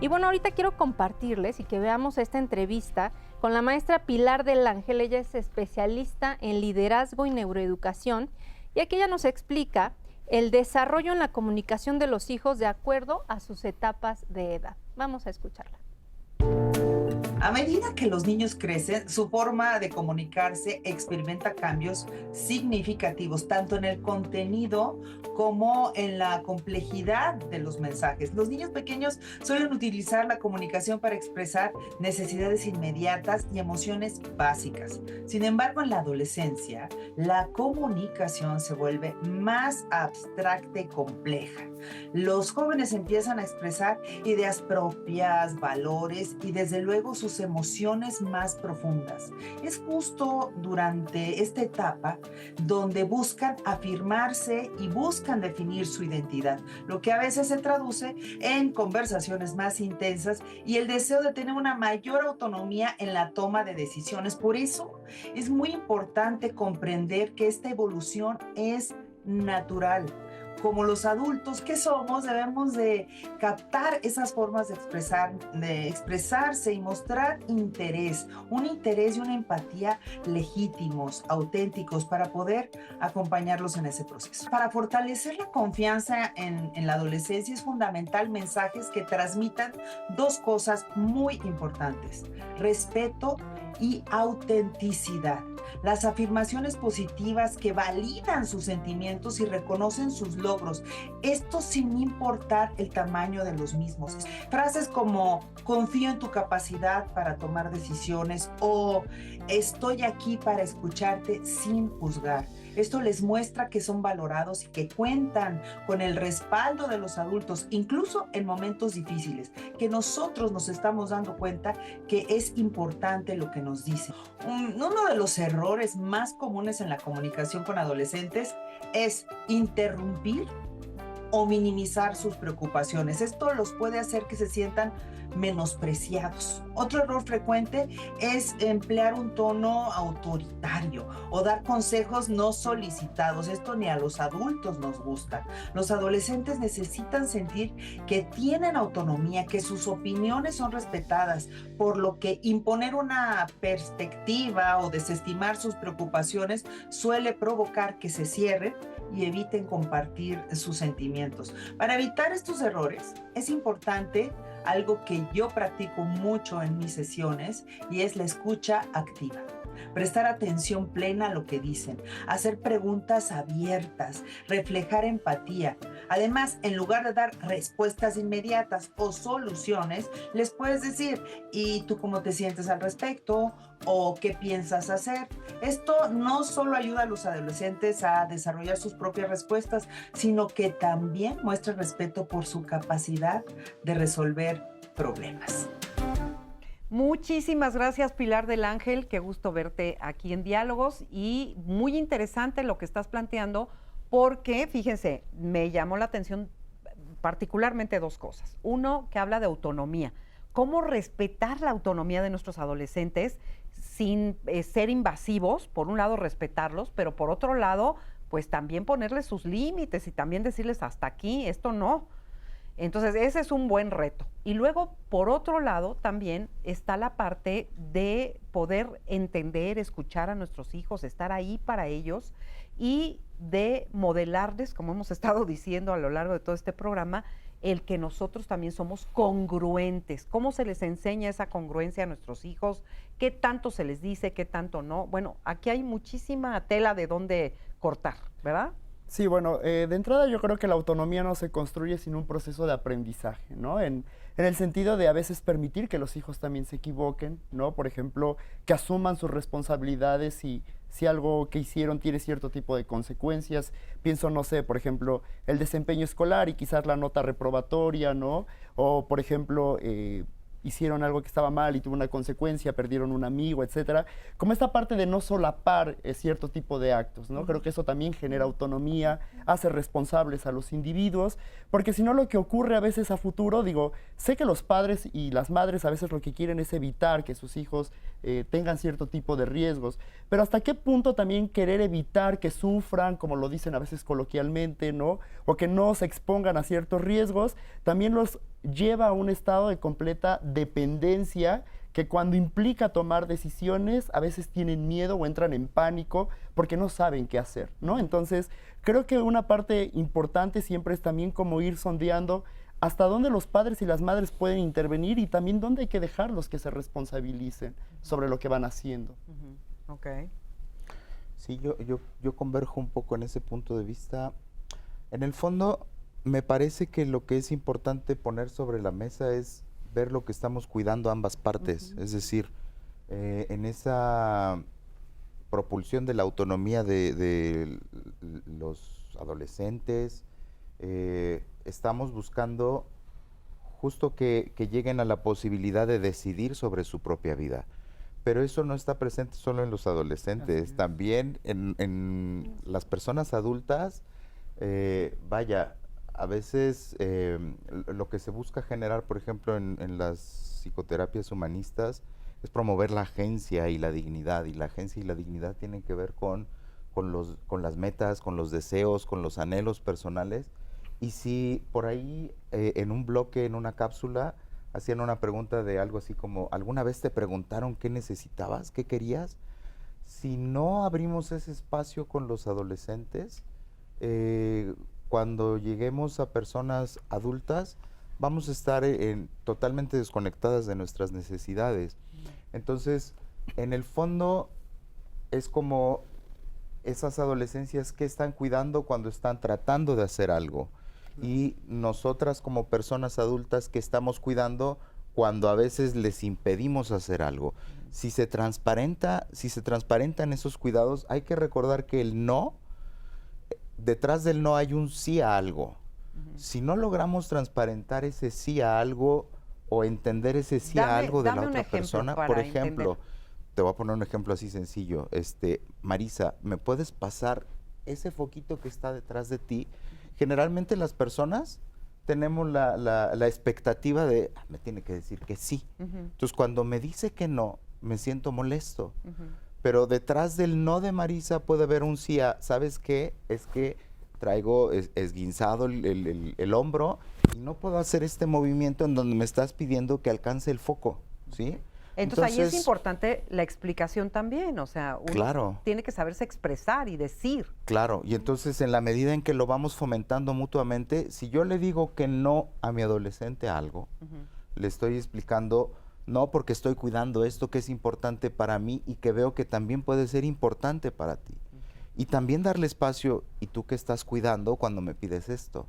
Speaker 3: Y bueno, ahorita quiero compartirles y que veamos esta entrevista con la maestra Pilar del Ángel. Ella es especialista en liderazgo y neuroeducación y aquí ella nos explica el desarrollo en la comunicación de los hijos de acuerdo a sus etapas de edad. Vamos a escucharla.
Speaker 15: A medida que los niños crecen, su forma de comunicarse experimenta cambios significativos, tanto en el contenido como en la complejidad de los mensajes. Los niños pequeños suelen utilizar la comunicación para expresar necesidades inmediatas y emociones básicas. Sin embargo, en la adolescencia, la comunicación se vuelve más abstracta y compleja. Los jóvenes empiezan a expresar ideas propias, valores y desde luego sus emociones más profundas. Es justo durante esta etapa donde buscan afirmarse y buscan definir su identidad, lo que a veces se traduce en conversaciones más intensas y el deseo de tener una mayor autonomía en la toma de decisiones. Por eso es muy importante comprender que esta evolución es natural. Como los adultos que somos, debemos de captar esas formas de expresarse y mostrar interés, un interés y una empatía legítimos, auténticos, para poder acompañarlos en ese proceso. Para fortalecer la confianza en la adolescencia es fundamental mensajes que transmitan dos cosas muy importantes: respeto y autenticidad. Las afirmaciones positivas que validan sus sentimientos y reconocen sus logros, esto sin importar el tamaño de los mismos. Frases como confío en tu capacidad para tomar decisiones o estoy aquí para escucharte sin juzgar. Esto les muestra que son valorados y que cuentan con el respaldo de los adultos, incluso en momentos difíciles, que nosotros nos estamos dando cuenta que es importante lo que nos dicen. Uno de los errores más comunes en la comunicación con adolescentes es interrumpir o minimizar sus preocupaciones. Esto los puede hacer que se sientan menospreciados. Otro error frecuente es emplear un tono autoritario o dar consejos no solicitados. Esto ni a los adultos nos gusta. Los adolescentes necesitan sentir que tienen autonomía, que sus opiniones son respetadas, por lo que imponer una perspectiva o desestimar sus preocupaciones suele provocar que se cierren y eviten compartir sus sentimientos. Para evitar estos errores, es importante algo que yo practico mucho en mis sesiones y es la escucha activa. Prestar atención plena a lo que dicen, hacer preguntas abiertas, reflejar empatía. Además, en lugar de dar respuestas inmediatas o soluciones, les puedes decir, ¿y tú cómo te sientes al respecto? ¿O qué piensas hacer? Esto no solo ayuda a los adolescentes a desarrollar sus propias respuestas, sino que también muestra respeto por su capacidad de resolver problemas.
Speaker 2: Muchísimas gracias, Pilar del Ángel. Qué gusto verte aquí en Diálogos y muy interesante lo que estás planteando porque, fíjense, me llamó la atención particularmente dos cosas. Uno, que habla de autonomía. Cómo respetar la autonomía de nuestros adolescentes sin ser invasivos, por un lado respetarlos, pero por otro lado, pues también ponerles sus límites y también decirles hasta aquí, esto no. Entonces, ese es un buen reto. Y luego, por otro lado, también está la parte de poder entender, escuchar a nuestros hijos, estar ahí para ellos y de modelarles, como hemos estado diciendo a lo largo de todo este programa, el que nosotros también somos congruentes. ¿Cómo se les enseña esa congruencia a nuestros hijos? ¿Qué tanto se les dice, qué tanto no? Bueno, aquí hay muchísima tela de dónde cortar, ¿verdad?
Speaker 5: Sí, bueno, de entrada yo creo que la autonomía no se construye sin un proceso de aprendizaje, ¿no? En el sentido de a veces permitir que los hijos también se equivoquen, ¿no? Por ejemplo, que asuman sus responsabilidades y si algo que hicieron tiene cierto tipo de consecuencias. Pienso, no sé, por ejemplo, el desempeño escolar y quizás la nota reprobatoria, ¿no? O, por ejemplo, hicieron algo que estaba mal y tuvo una consecuencia, perdieron un amigo, etcétera. Como esta parte de no solapar cierto tipo de actos, ¿no? Creo que eso también genera autonomía, hace responsables a los individuos, porque si no lo que ocurre a veces a futuro, digo, sé que los padres y las madres a veces lo que quieren es evitar que sus hijos tengan cierto tipo de riesgos, pero hasta qué punto también querer evitar que sufran, como lo dicen a veces coloquialmente, ¿no? O que no se expongan a ciertos riesgos, también los lleva a un estado de completa dependencia que cuando implica tomar decisiones a veces tienen miedo o entran en pánico porque no saben qué hacer, ¿no? Entonces, creo que una parte importante siempre es también como ir sondeando hasta dónde los padres y las madres pueden intervenir y también dónde hay que dejarlos que se responsabilicen sobre lo que van haciendo.
Speaker 2: Ok.
Speaker 6: Sí, yo converjo un poco en ese punto de vista. En el fondo, me parece que lo que es importante poner sobre la mesa es ver lo que estamos cuidando ambas partes. Es decir, en esa propulsión de la autonomía de los adolescentes, estamos buscando justo que lleguen a la posibilidad de decidir sobre su propia vida. Pero eso no está presente solo en los adolescentes, también en las personas adultas. Vaya, a veces lo que se busca generar, por ejemplo, en las psicoterapias humanistas, es promover la agencia y la dignidad. Y la agencia y la dignidad tienen que ver con las metas, con los deseos, con los anhelos personales. Y si por ahí, en un bloque, en una cápsula, hacían una pregunta de algo así como, ¿alguna vez te preguntaron qué necesitabas, qué querías? Si no abrimos ese espacio con los adolescentes, cuando lleguemos a personas adultas, vamos a estar totalmente desconectadas de nuestras necesidades. Entonces, en el fondo, es como esas adolescencias que están cuidando cuando están tratando de hacer algo. Y nosotras como personas adultas que estamos cuidando cuando a veces les impedimos hacer algo. Si se transparentan esos cuidados, hay que recordar que el no, detrás del no hay un sí a algo. Si no logramos transparentar ese sí a algo o entender ese sí a algo de la otra persona, por ejemplo, te voy a poner un ejemplo así sencillo. Marisa, ¿me puedes pasar ese foquito que está detrás de ti? Generalmente las personas tenemos la expectativa de, me tiene que decir que sí. Entonces, cuando me dice que no, me siento molesto. Pero detrás del no de Marisa puede haber un sí a, ¿sabes qué? Es que traigo esguinzado el hombro y no puedo hacer este movimiento en donde me estás pidiendo que alcance el foco, ¿sí?
Speaker 2: Entonces ahí es importante la explicación también, o sea, uno tiene que saberse expresar y decir.
Speaker 6: Claro, y entonces en la medida en que lo vamos fomentando mutuamente, si yo le digo que no a mi adolescente algo, le estoy explicando, no, porque estoy cuidando esto que es importante para mí y que veo que también puede ser importante para ti. Y también darle espacio, ¿y tú qué estás cuidando cuando me pides esto?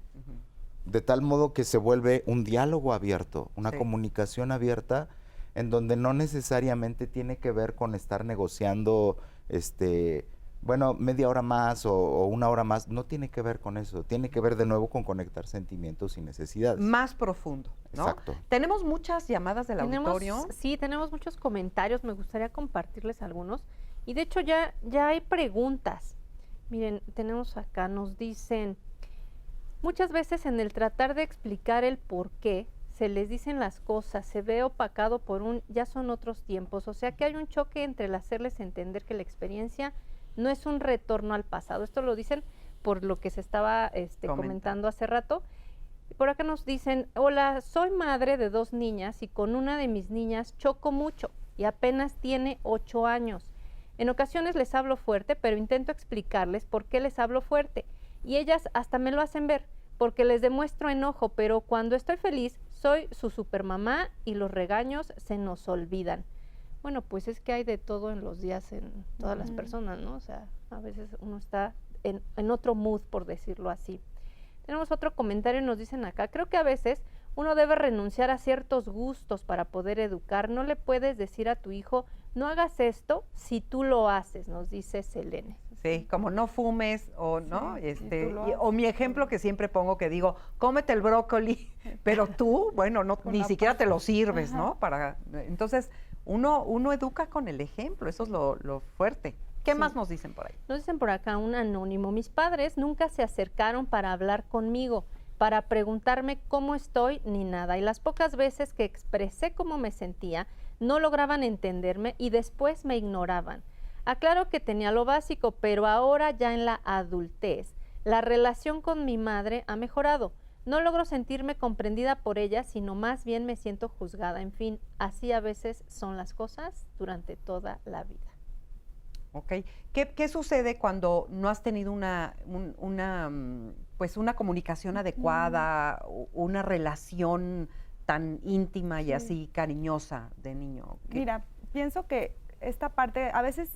Speaker 6: De tal modo que se vuelve un diálogo abierto, una comunicación abierta, en donde no necesariamente tiene que ver con estar negociando, bueno, media hora más o una hora más, no tiene que ver con eso, tiene que ver de nuevo con conectar sentimientos y necesidades.
Speaker 2: Más profundo, ¿no?
Speaker 6: Exacto.
Speaker 2: Tenemos muchas llamadas del auditorio.
Speaker 3: Sí, tenemos muchos comentarios, me gustaría compartirles algunos. Y de hecho ya hay preguntas. Miren, tenemos acá, nos dicen, muchas veces en el tratar de explicar el por qué, se les dicen las cosas, se ve opacado por ya son otros tiempos, o sea que hay un choque entre el hacerles entender que la experiencia no es un retorno al pasado. Esto lo dicen por lo que se estaba comentando hace rato. Por acá nos dicen, hola, soy madre de 2 niñas y con una de mis niñas choco mucho y apenas tiene 8 años. En ocasiones les hablo fuerte, pero intento explicarles por qué les hablo fuerte y ellas hasta me lo hacen ver, porque les demuestro enojo, pero cuando estoy feliz soy su supermamá y los regaños se nos olvidan. Bueno, pues es que hay de todo en los días en todas las personas, ¿no? O sea, a veces uno está en otro mood, por decirlo así. Tenemos otro comentario y nos dicen acá, creo que a veces uno debe renunciar a ciertos gustos para poder educar. No le puedes decir a tu hijo, no hagas esto si tú lo haces, nos dice Selene.
Speaker 2: Sí, como no fumes o no, o mi ejemplo que siempre pongo que digo, cómete el brócoli, pero tú, bueno, ni siquiera te lo sirves, ¿no? Entonces, uno educa con el ejemplo, eso es lo fuerte. ¿Qué más nos dicen por ahí?
Speaker 3: Nos dicen por acá un anónimo, mis padres nunca se acercaron para hablar conmigo, para preguntarme cómo estoy ni nada, y las pocas veces que expresé cómo me sentía, no lograban entenderme y después me ignoraban. Aclaro que tenía lo básico, pero ahora ya en la adultez, la relación con mi madre ha mejorado. No logro sentirme comprendida por ella, sino más bien me siento juzgada. En fin, así a veces son las cosas durante toda la vida.
Speaker 2: Ok. ¿Qué sucede cuando no has tenido pues una comunicación adecuada, una relación tan íntima y así cariñosa de niño?
Speaker 4: Mira, pienso que esta parte a veces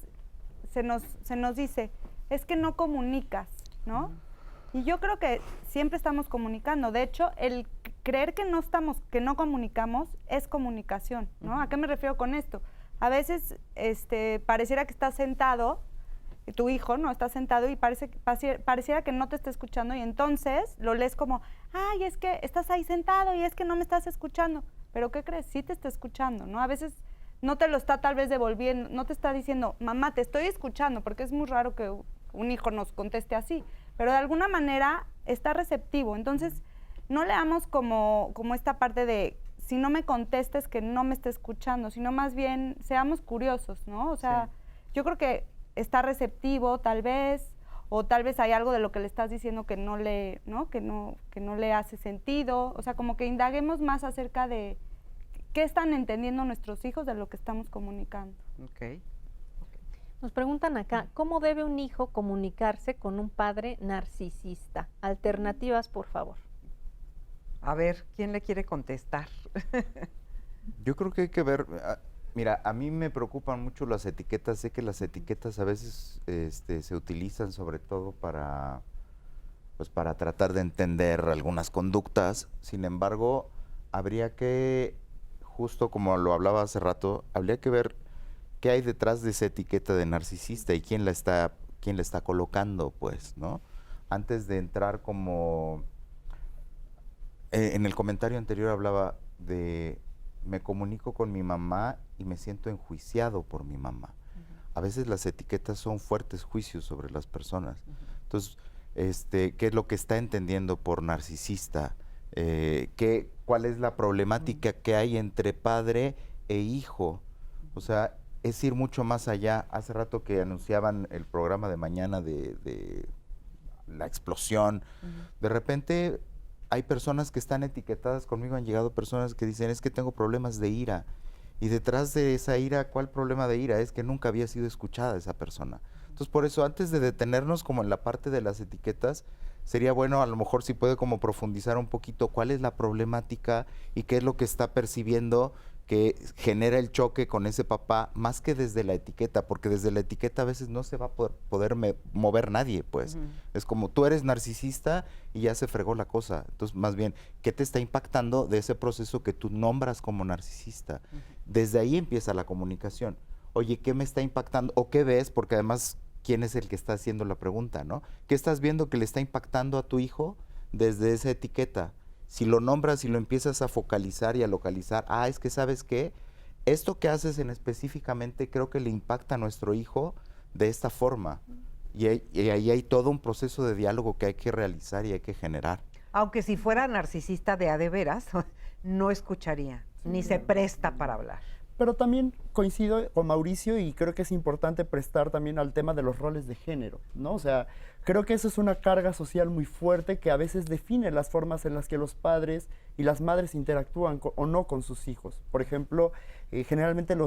Speaker 4: se nos dice, es que no comunicas, ¿no? Y yo creo que siempre estamos comunicando. De hecho, el creer que no comunicamos es comunicación, ¿no? ¿A qué me refiero con esto? A veces pareciera que estás sentado, tu hijo, ¿no? Está sentado y pareciera que no te está escuchando y entonces lo lees como, ay, es que estás ahí sentado y es que no me estás escuchando. Pero ¿qué crees? Sí te está escuchando, ¿no? A veces no te lo está tal vez devolviendo, no te está diciendo, mamá, te estoy escuchando, porque es muy raro que un hijo nos conteste así, pero de alguna manera está receptivo. Entonces, no leamos como esta parte de, si no me contestes, que no me esté escuchando, sino más bien seamos curiosos, ¿no? O sea, yo creo que está receptivo tal vez, o tal vez hay algo de lo que le estás diciendo que no le, ¿no? Que no le hace sentido. O sea, como que indaguemos más acerca de qué están entendiendo nuestros hijos de lo que estamos comunicando.
Speaker 2: Ok.
Speaker 3: Nos preguntan acá, ¿cómo debe un hijo comunicarse con un padre narcisista? Alternativas, por favor.
Speaker 2: A ver, ¿quién le quiere contestar?
Speaker 6: Yo creo que hay que ver, mira, a mí me preocupan mucho las etiquetas. Sé que las etiquetas a veces se utilizan sobre todo para tratar de entender algunas conductas. Sin embargo, habría que, justo como lo hablaba hace rato, habría que ver qué hay detrás de esa etiqueta de narcisista y quién la está colocando, pues, ¿no? Antes de entrar como... en el comentario anterior hablaba de me comunico con mi mamá y me siento enjuiciado por mi mamá. A veces las etiquetas son fuertes juicios sobre las personas. Entonces, ¿qué es lo que está entendiendo por narcisista? ¿Cuál es la problemática que hay entre padre e hijo? O sea, es ir mucho más allá. Hace rato que anunciaban el programa de mañana de la explosión. De repente hay personas que están etiquetadas conmigo, han llegado personas que dicen, es que tengo problemas de ira. Y detrás de esa ira, ¿cuál problema de ira? Es que nunca había sido escuchada esa persona. Entonces, por eso, antes de detenernos como en la parte de las etiquetas, sería bueno, a lo mejor si puede como profundizar un poquito cuál es la problemática y qué es lo que está percibiendo que genera el choque con ese papá, más que desde la etiqueta, porque desde la etiqueta a veces no se va a poder mover nadie, pues. Es como tú eres narcisista y ya se fregó la cosa. Entonces, más bien, ¿qué te está impactando de ese proceso que tú nombras como narcisista? Desde ahí empieza la comunicación. Oye, ¿qué me está impactando? ¿O qué ves? Porque además, ¿quién es el que está haciendo la pregunta, no? ¿Qué estás viendo que le está impactando a tu hijo desde esa etiqueta? Si lo nombras y lo empiezas a focalizar y a localizar, es que ¿sabes qué? Esto que haces en específicamente creo que le impacta a nuestro hijo de esta forma. Y ahí hay todo un proceso de diálogo que hay que realizar y hay que generar.
Speaker 2: Aunque si fuera narcisista de a de veras, no escucharía, ni se presta para hablar.
Speaker 5: Pero también coincido con Mauricio y creo que es importante prestar también al tema de los roles de género, ¿no? O sea, creo que eso es una carga social muy fuerte que a veces define las formas en las que los padres y las madres interactúan o no con sus hijos. Por ejemplo, generalmente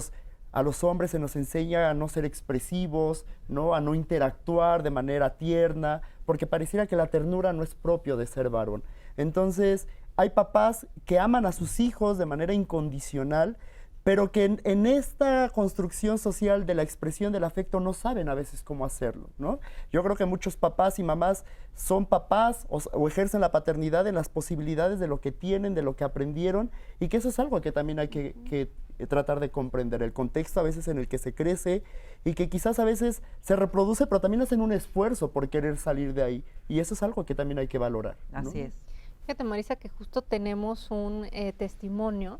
Speaker 5: a los hombres se nos enseña a no ser expresivos, ¿no? A no interactuar de manera tierna, porque pareciera que la ternura no es propio de ser varón. Entonces, hay papás que aman a sus hijos de manera incondicional, pero que en esta construcción social de la expresión del afecto no saben a veces cómo hacerlo, ¿no? Yo creo que muchos papás y mamás son papás o ejercen la paternidad en las posibilidades de lo que tienen, de lo que aprendieron, y que eso es algo que también hay que tratar de comprender, el contexto a veces en el que se crece y que quizás a veces se reproduce, pero también hacen un esfuerzo por querer salir de ahí, y eso es algo que también hay que valorar, ¿no?
Speaker 2: Así es.
Speaker 3: Fíjate, Marisa, que justo tenemos un testimonio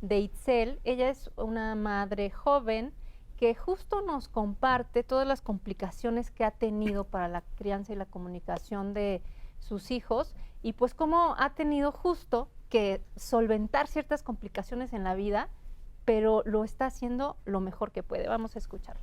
Speaker 3: de Itzel. Ella es una madre joven que justo nos comparte todas las complicaciones que ha tenido para la crianza y la comunicación de sus hijos y pues cómo ha tenido justo que solventar ciertas complicaciones en la vida, pero lo está haciendo lo mejor que puede. Vamos a escucharla.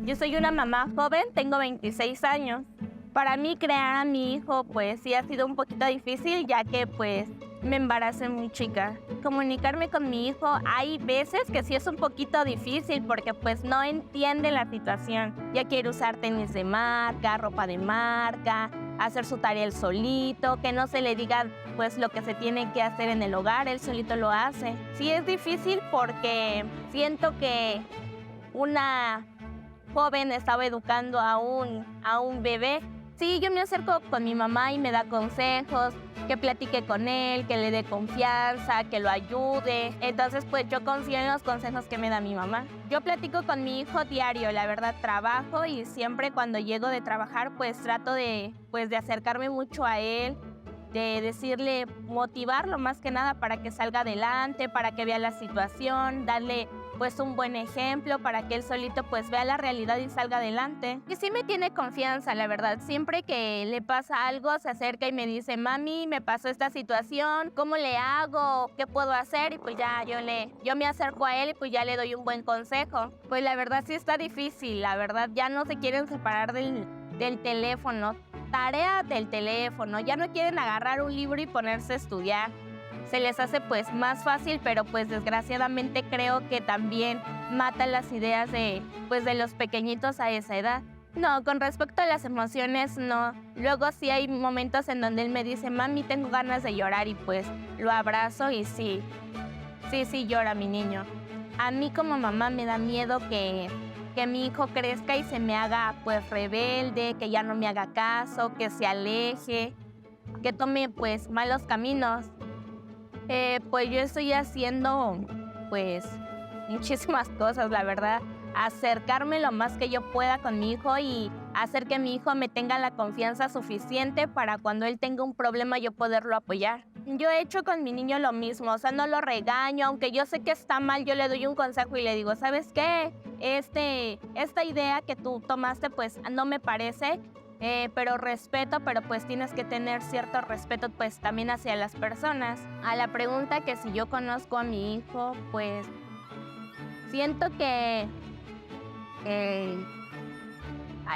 Speaker 16: Yo soy una mamá joven, tengo 26 años. Para mí crear a mi hijo pues sí ha sido un poquito difícil, ya que pues me embaracé muy chica. Comunicarme con mi hijo hay veces que sí es un poquito difícil porque pues no entiende la situación. Ya quiere usar tenis de marca, ropa de marca, hacer su tarea él solito, que no se le diga pues lo que se tiene que hacer en el hogar, él solito lo hace. Sí es difícil porque siento que una joven estaba educando a un bebé. Sí, yo me acerco con mi mamá y me da consejos, que platique con él, que le dé confianza, que lo ayude. Entonces, pues yo confío en los consejos que me da mi mamá. Yo platico con mi hijo diario, la verdad, trabajo y siempre cuando llego de trabajar, pues trato de acercarme mucho a él, de decirle, motivarlo más que nada para que salga adelante, para que vea la situación, darle pues un buen ejemplo para que él solito pues vea la realidad y salga adelante. Y sí me tiene confianza, la verdad. Siempre que le pasa algo, se acerca y me dice, mami, me pasó esta situación, ¿cómo le hago? ¿Qué puedo hacer? Y pues ya yo me acerco a él y pues ya le doy un buen consejo. Pues la verdad sí está difícil, la verdad ya no se quieren separar del teléfono, tarea del teléfono, ya no quieren agarrar un libro y ponerse a estudiar. Se les hace pues más fácil, pero pues desgraciadamente creo que también mata las ideas de los pequeñitos a esa edad. No, con respecto a las emociones, no. Luego sí hay momentos en donde él me dice, mami, tengo ganas de llorar y pues lo abrazo y sí llora mi niño. A mí como mamá me da miedo que mi hijo crezca y se me haga pues rebelde, que ya no me haga caso, que se aleje, que tome pues malos caminos. Pues yo estoy haciendo pues muchísimas cosas, la verdad. Acercarme lo más que yo pueda con mi hijo y hacer que mi hijo me tenga la confianza suficiente para cuando él tenga un problema yo poderlo apoyar. Yo he hecho con mi niño lo mismo, o sea, no lo regaño, aunque yo sé que está mal, yo le doy un consejo y le digo, ¿sabes qué? Esta idea que tú tomaste pues no me parece, pero respeto, pero pues tienes que tener cierto respeto pues también hacia las personas. A la pregunta que si yo conozco a mi hijo, pues siento que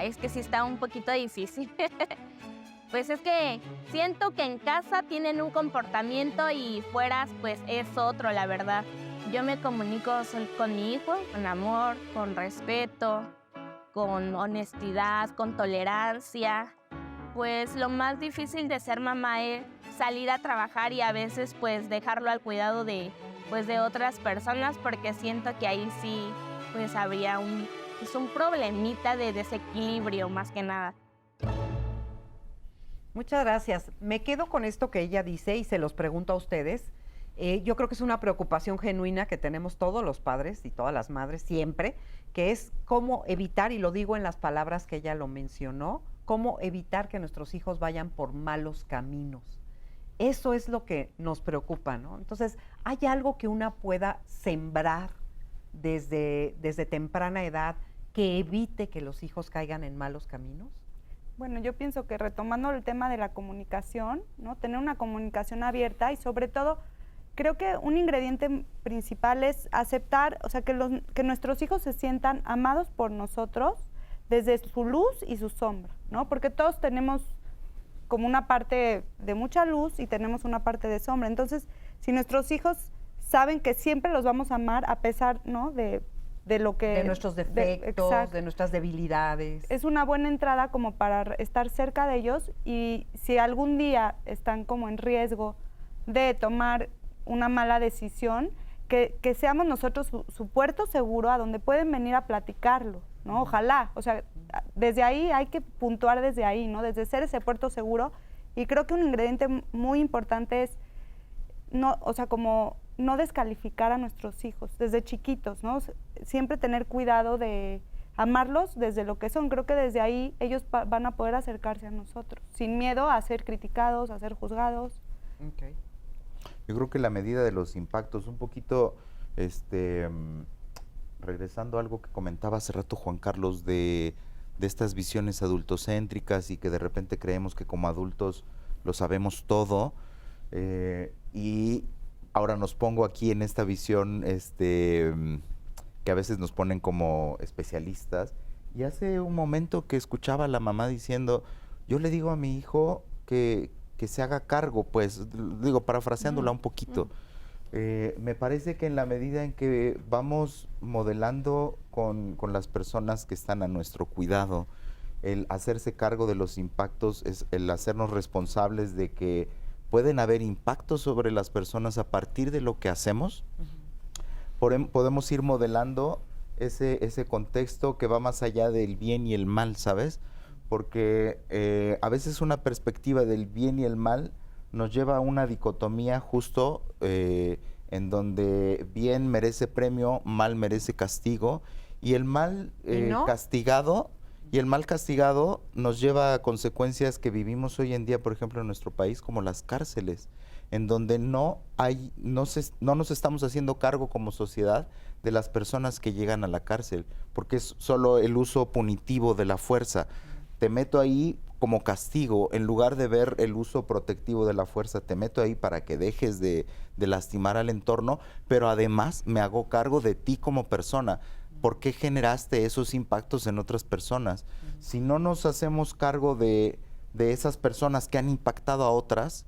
Speaker 16: es que sí está un poquito difícil. Pues es que siento que en casa tienen un comportamiento y fuera pues es otro, la verdad. Yo me comunico con mi hijo con amor, con respeto, con honestidad, con tolerancia. Pues lo más difícil de ser mamá es salir a trabajar y a veces pues dejarlo al cuidado de otras personas, porque siento que ahí sí pues habría un problemita de desequilibrio más que nada.
Speaker 2: Muchas gracias. Me quedo con esto que ella dice y se los pregunto a ustedes. Yo creo que es una preocupación genuina que tenemos todos los padres y todas las madres siempre, que es cómo evitar, y lo digo en las palabras que ella lo mencionó, cómo evitar que nuestros hijos vayan por malos caminos. Eso es lo que nos preocupa, ¿no? Entonces, ¿hay algo que una pueda sembrar desde temprana edad que evite que los hijos caigan en malos caminos?
Speaker 4: Bueno, yo pienso que retomando el tema de la comunicación, ¿no? Tener una comunicación abierta y sobre todo creo que un ingrediente principal es aceptar, o sea, que nuestros hijos se sientan amados por nosotros desde su luz y su sombra, ¿no? Porque todos tenemos como una parte de mucha luz y tenemos una parte de sombra. Entonces, si nuestros hijos saben que siempre los vamos a amar a pesar, ¿no? de lo que...
Speaker 2: De nuestros defectos, de nuestras debilidades.
Speaker 4: Es una buena entrada como para estar cerca de ellos, y si algún día están como en riesgo de tomar una mala decisión, que seamos nosotros su puerto seguro a donde pueden venir a platicarlo, ¿no? Ojalá, o sea, desde ahí hay que puntuar desde ahí, ¿no? Desde ser ese puerto seguro. Y creo que un ingrediente muy importante es no, o sea, como no descalificar a nuestros hijos desde chiquitos, ¿no? Siempre tener cuidado de amarlos desde lo que son. Creo que desde ahí ellos van a poder acercarse a nosotros, sin miedo a ser criticados, a ser juzgados.
Speaker 2: Okay.
Speaker 6: Yo creo que la medida de los impactos, un poquito, regresando a algo que comentaba hace rato Juan Carlos de estas visiones adultocéntricas y que de repente creemos que como adultos lo sabemos todo, y ahora nos pongo aquí en esta visión que a veces nos ponen como especialistas, y hace un momento que escuchaba a la mamá diciendo, yo le digo a mi hijo que se haga cargo, pues, digo, parafraseándola un poquito. Me parece que en la medida en que vamos modelando con las personas que están a nuestro cuidado el hacerse cargo de los impactos, es el hacernos responsables de que pueden haber impactos sobre las personas a partir de lo que hacemos. Podemos ir modelando ese contexto que va más allá del bien y el mal, ¿sabes? Porque a veces una perspectiva del bien y el mal nos lleva a una dicotomía justo en donde bien merece premio, mal merece castigo, y el mal castigado, y el mal castigado nos lleva a consecuencias que vivimos hoy en día, por ejemplo, en nuestro país, como las cárceles, en donde no nos estamos haciendo cargo como sociedad de las personas que llegan a la cárcel, porque es solo el uso punitivo de la fuerza. Te meto ahí como castigo, en lugar de ver el uso protectivo de la fuerza, te meto ahí para que dejes de lastimar al entorno, pero además me hago cargo de ti como persona. ¿Por qué generaste esos impactos en otras personas? Si no nos hacemos cargo de esas personas que han impactado a otras,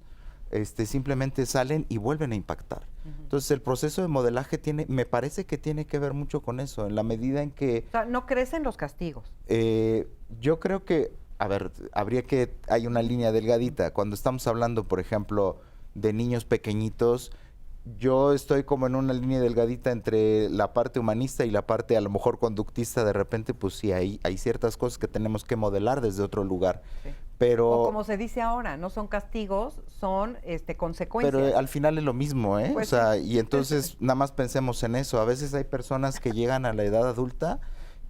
Speaker 6: simplemente salen y vuelven a impactar. Entonces el proceso de modelaje me parece que tiene que ver mucho con eso, en la medida en que...
Speaker 2: O sea, no crecen los castigos.
Speaker 6: Yo creo que, a ver, hay una línea delgadita. Cuando estamos hablando, por ejemplo, de niños pequeñitos, yo estoy como en una línea delgadita entre la parte humanista y la parte a lo mejor conductista. De repente, pues sí, hay ciertas cosas que tenemos que modelar desde otro lugar. Sí. Pero,
Speaker 2: o como se dice ahora, no son castigos, son consecuencias.
Speaker 6: Pero al final es lo mismo, ¿eh?
Speaker 2: Pues
Speaker 6: o sea, y entonces nada más pensemos en eso. A veces hay personas que llegan a la edad adulta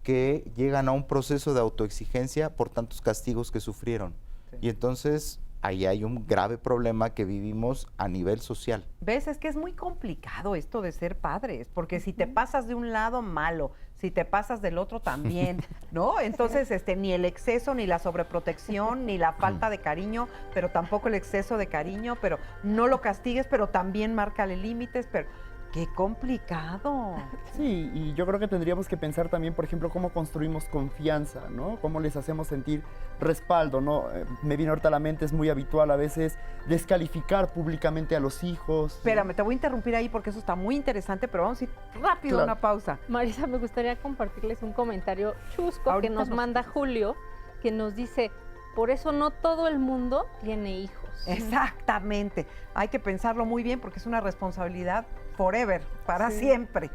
Speaker 6: que llegan a un proceso de autoexigencia por tantos castigos que sufrieron. Sí. Y entonces ahí hay un grave problema que vivimos a nivel social.
Speaker 2: ¿Ves? Es que es muy complicado esto de ser padres, porque si te pasas de un lado, malo, si te pasas del otro también, ¿no? Entonces, ni el exceso, ni la sobreprotección, ni la falta de cariño, pero tampoco el exceso de cariño, pero no lo castigues, pero también márcale límites, pero... ¡Qué complicado!
Speaker 5: Sí, y yo creo que tendríamos que pensar también, por ejemplo, cómo construimos confianza, ¿no? Cómo les hacemos sentir respaldo, ¿no? Me viene ahorita a la mente, es muy habitual a veces descalificar públicamente a los hijos.
Speaker 2: Espérame, te voy a interrumpir ahí porque eso está muy interesante, pero vamos a ir rápido a una pausa.
Speaker 3: Marisa, me gustaría compartirles un comentario chusco que nos manda Julio, que nos dice, por eso no todo el mundo tiene hijos.
Speaker 2: Exactamente. Hay que pensarlo muy bien porque es una responsabilidad forever, para siempre.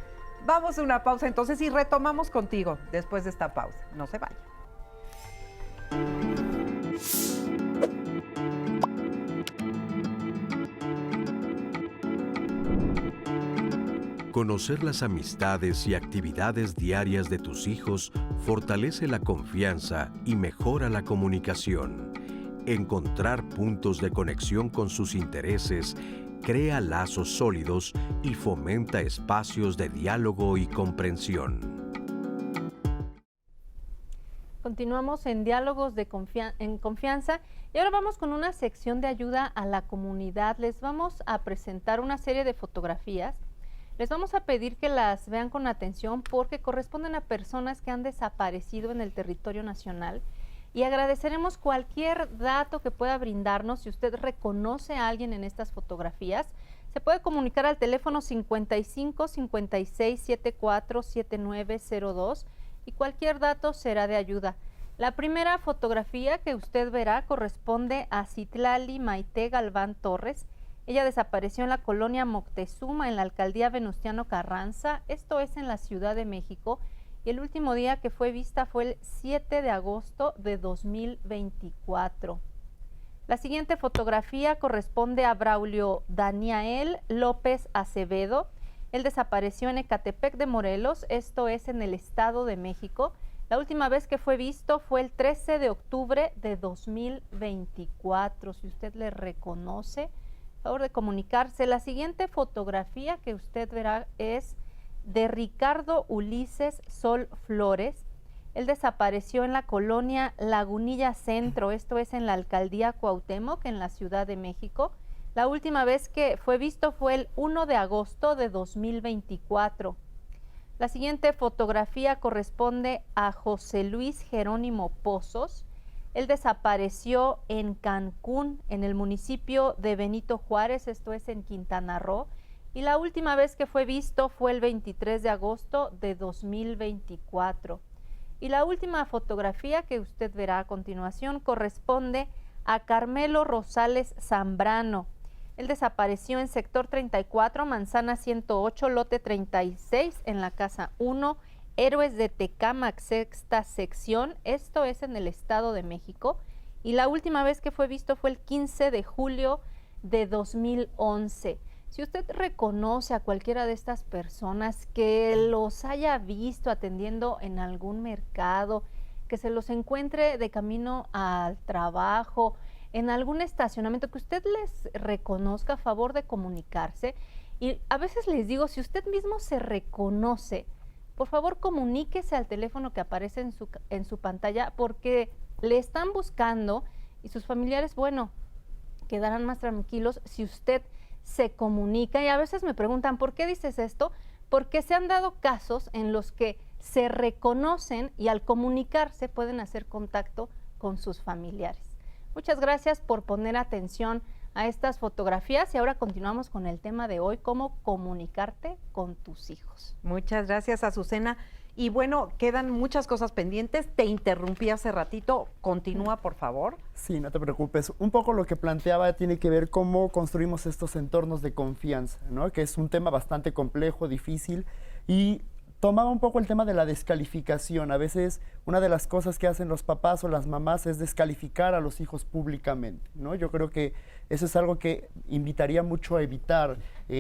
Speaker 2: Vamos a una pausa entonces y retomamos contigo después de esta pausa. No se vaya.
Speaker 1: Conocer las amistades y actividades diarias de tus hijos fortalece la confianza y mejora la comunicación. Encontrar puntos de conexión con sus intereses crea lazos sólidos y fomenta espacios de diálogo y comprensión.
Speaker 3: Continuamos en Diálogos en Confianza y ahora vamos con una sección de ayuda a la comunidad. Les vamos a presentar una serie de fotografías. Les vamos a pedir que las vean con atención porque corresponden a personas que han desaparecido en el territorio nacional. Y agradeceremos cualquier dato que pueda brindarnos. Si usted reconoce a alguien en estas fotografías, se puede comunicar al teléfono 55 56 74 7902 y cualquier dato será de ayuda. La primera fotografía que usted verá corresponde a Citlali Maite Galván Torres. Ella desapareció en la colonia Moctezuma, en la alcaldía Venustiano Carranza. Esto es en la Ciudad de México. Y el último día que fue vista fue el 7 de agosto de 2024. La siguiente fotografía corresponde a Braulio Daniel López Acevedo. Él desapareció en Ecatepec de Morelos, esto es en el Estado de México. La última vez que fue visto fue el 13 de octubre de 2024. Si usted le reconoce, por favor de comunicarse. La siguiente fotografía que usted verá es de Ricardo Ulises Sol Flores. Él desapareció en la colonia Lagunilla Centro, esto es en la alcaldía Cuauhtémoc, en la Ciudad de México. La última vez que fue visto fue el 1 de agosto de 2024. La siguiente fotografía corresponde a José Luis Jerónimo Pozos. Él desapareció en Cancún, en el municipio de Benito Juárez, esto es en Quintana Roo. Y la última vez que fue visto fue el 23 de agosto de 2024. Y la última fotografía que usted verá a continuación corresponde a Carmelo Rosales Zambrano. Él desapareció en sector 34, manzana 108, lote 36, en la casa 1, Héroes de Tecámac, sexta sección. Esto es en el Estado de México. Y la última vez que fue visto fue el 15 de julio de 2011. Si usted reconoce a cualquiera de estas personas, que los haya visto atendiendo en algún mercado, que se los encuentre de camino al trabajo, en algún estacionamiento, que usted les reconozca, a favor de comunicarse. Y a veces les digo, si usted mismo se reconoce, por favor comuníquese al teléfono que aparece en su pantalla, porque le están buscando y sus familiares, bueno, quedarán más tranquilos si usted se comunica. Y a veces me preguntan, ¿por qué dices esto? Porque se han dado casos en los que se reconocen y al comunicarse pueden hacer contacto con sus familiares. Muchas gracias por poner atención a estas fotografías y ahora continuamos con el tema de hoy, cómo comunicarte con tus hijos.
Speaker 2: Muchas gracias, Azucena. Y bueno, quedan muchas cosas pendientes. Te interrumpí hace ratito. Continúa, por favor.
Speaker 5: Sí, no te preocupes. Un poco lo que planteaba tiene que ver cómo construimos estos entornos de confianza, ¿no? Que es un tema bastante complejo, difícil, y tomaba un poco el tema de la descalificación. A veces una de las cosas que hacen los papás o las mamás es descalificar a los hijos públicamente, ¿no? Yo creo que eso es algo que invitaría mucho a evitar.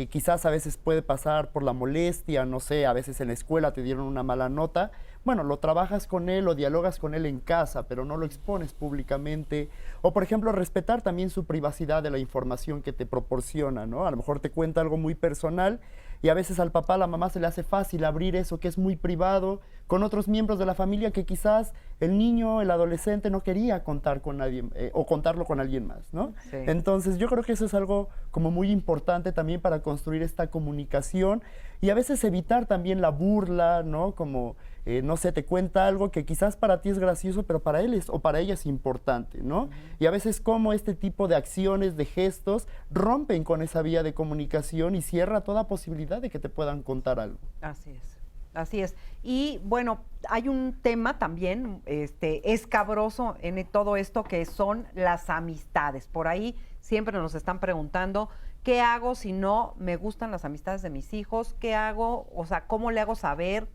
Speaker 5: Quizás a veces puede pasar por la molestia, no sé, a veces en la escuela te dieron una mala nota. Bueno, lo trabajas con él o dialogas con él en casa, pero no lo expones públicamente. O, por ejemplo, respetar también su privacidad de la información que te proporciona, ¿no? A lo mejor te cuenta algo muy personal y a veces al papá, a la mamá se le hace fácil abrir eso que es muy privado con otros miembros de la familia que quizás el niño, el adolescente no quería contar con nadie o contarlo con alguien más, ¿no?
Speaker 2: Sí.
Speaker 5: Entonces yo creo que eso es algo como muy importante también para construir esta comunicación y a veces evitar también la burla, ¿no? Como, no sé, te cuenta algo que quizás para ti es gracioso, pero para él o para ella es importante, ¿no? Y a veces como este tipo de acciones, de gestos, rompen con esa vía de comunicación y cierra toda posibilidad de que te puedan contar algo.
Speaker 2: Así es. Así es. Y bueno, hay un tema también escabroso en todo esto, que son las amistades. Por ahí siempre nos están preguntando, ¿qué hago si no me gustan las amistades de mis hijos? ¿Qué hago? O sea, ¿cómo le hago saber?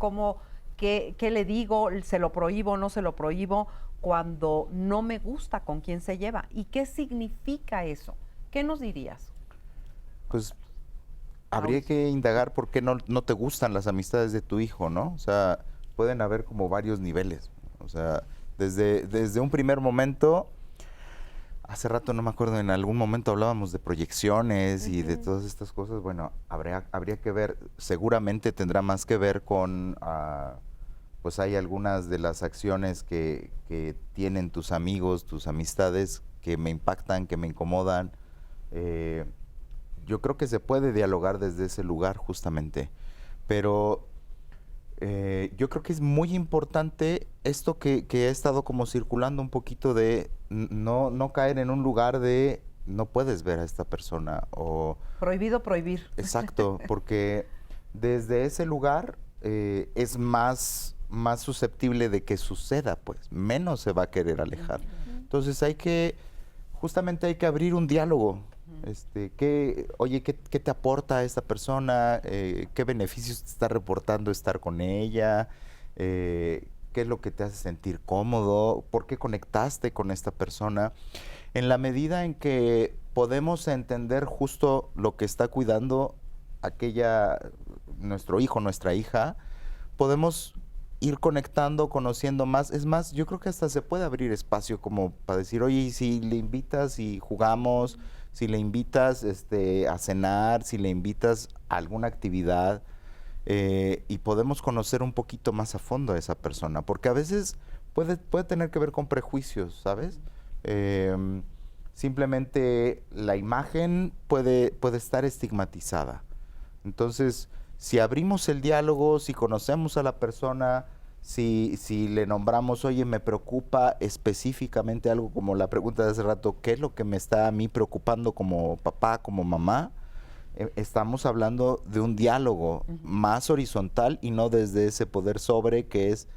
Speaker 2: ¿Qué le digo? ¿Se lo prohíbo o no se lo prohíbo? Cuando no me gusta con quién se lleva. ¿Y qué significa eso? ¿Qué nos dirías?
Speaker 6: Pues habría que indagar por qué no te gustan las amistades de tu hijo, ¿no? O sea, pueden haber como varios niveles. O sea, desde un primer momento, hace rato no me acuerdo, en algún momento hablábamos de proyecciones y de todas estas cosas. Bueno, habría que ver, seguramente tendrá más que ver con, pues hay algunas de las acciones que tienen tus amigos, tus amistades, que me impactan, que me incomodan. Yo creo que se puede dialogar desde ese lugar justamente, pero yo creo que es muy importante esto que ha estado como circulando un poquito de no caer en un lugar de no puedes ver a esta persona o...
Speaker 2: Prohibido prohibir.
Speaker 6: Exacto, porque desde ese lugar es más susceptible de que suceda, pues menos se va a querer alejar. Entonces justamente hay que abrir un diálogo. ¿Qué te aporta esta persona? ¿Qué beneficios te está reportando estar con ella? ¿Qué es lo que te hace sentir cómodo? ¿Por qué conectaste con esta persona? En la medida en que podemos entender justo lo que está cuidando nuestro hijo, nuestra hija, podemos ir conectando, conociendo más. Es más, yo creo que hasta se puede abrir espacio como para decir, oye, si le invitas y jugamos, si le invitas a cenar, si le invitas a alguna actividad, y podemos conocer un poquito más a fondo a esa persona, porque a veces puede tener que ver con prejuicios, ¿sabes? Simplemente la imagen puede estar estigmatizada. Entonces, si abrimos el diálogo, si conocemos a la persona, si le nombramos, oye, me preocupa específicamente algo, como la pregunta de hace rato, ¿qué es lo que me está a mí preocupando como papá, como mamá? Estamos hablando de un diálogo más horizontal y no desde ese poder sobre que es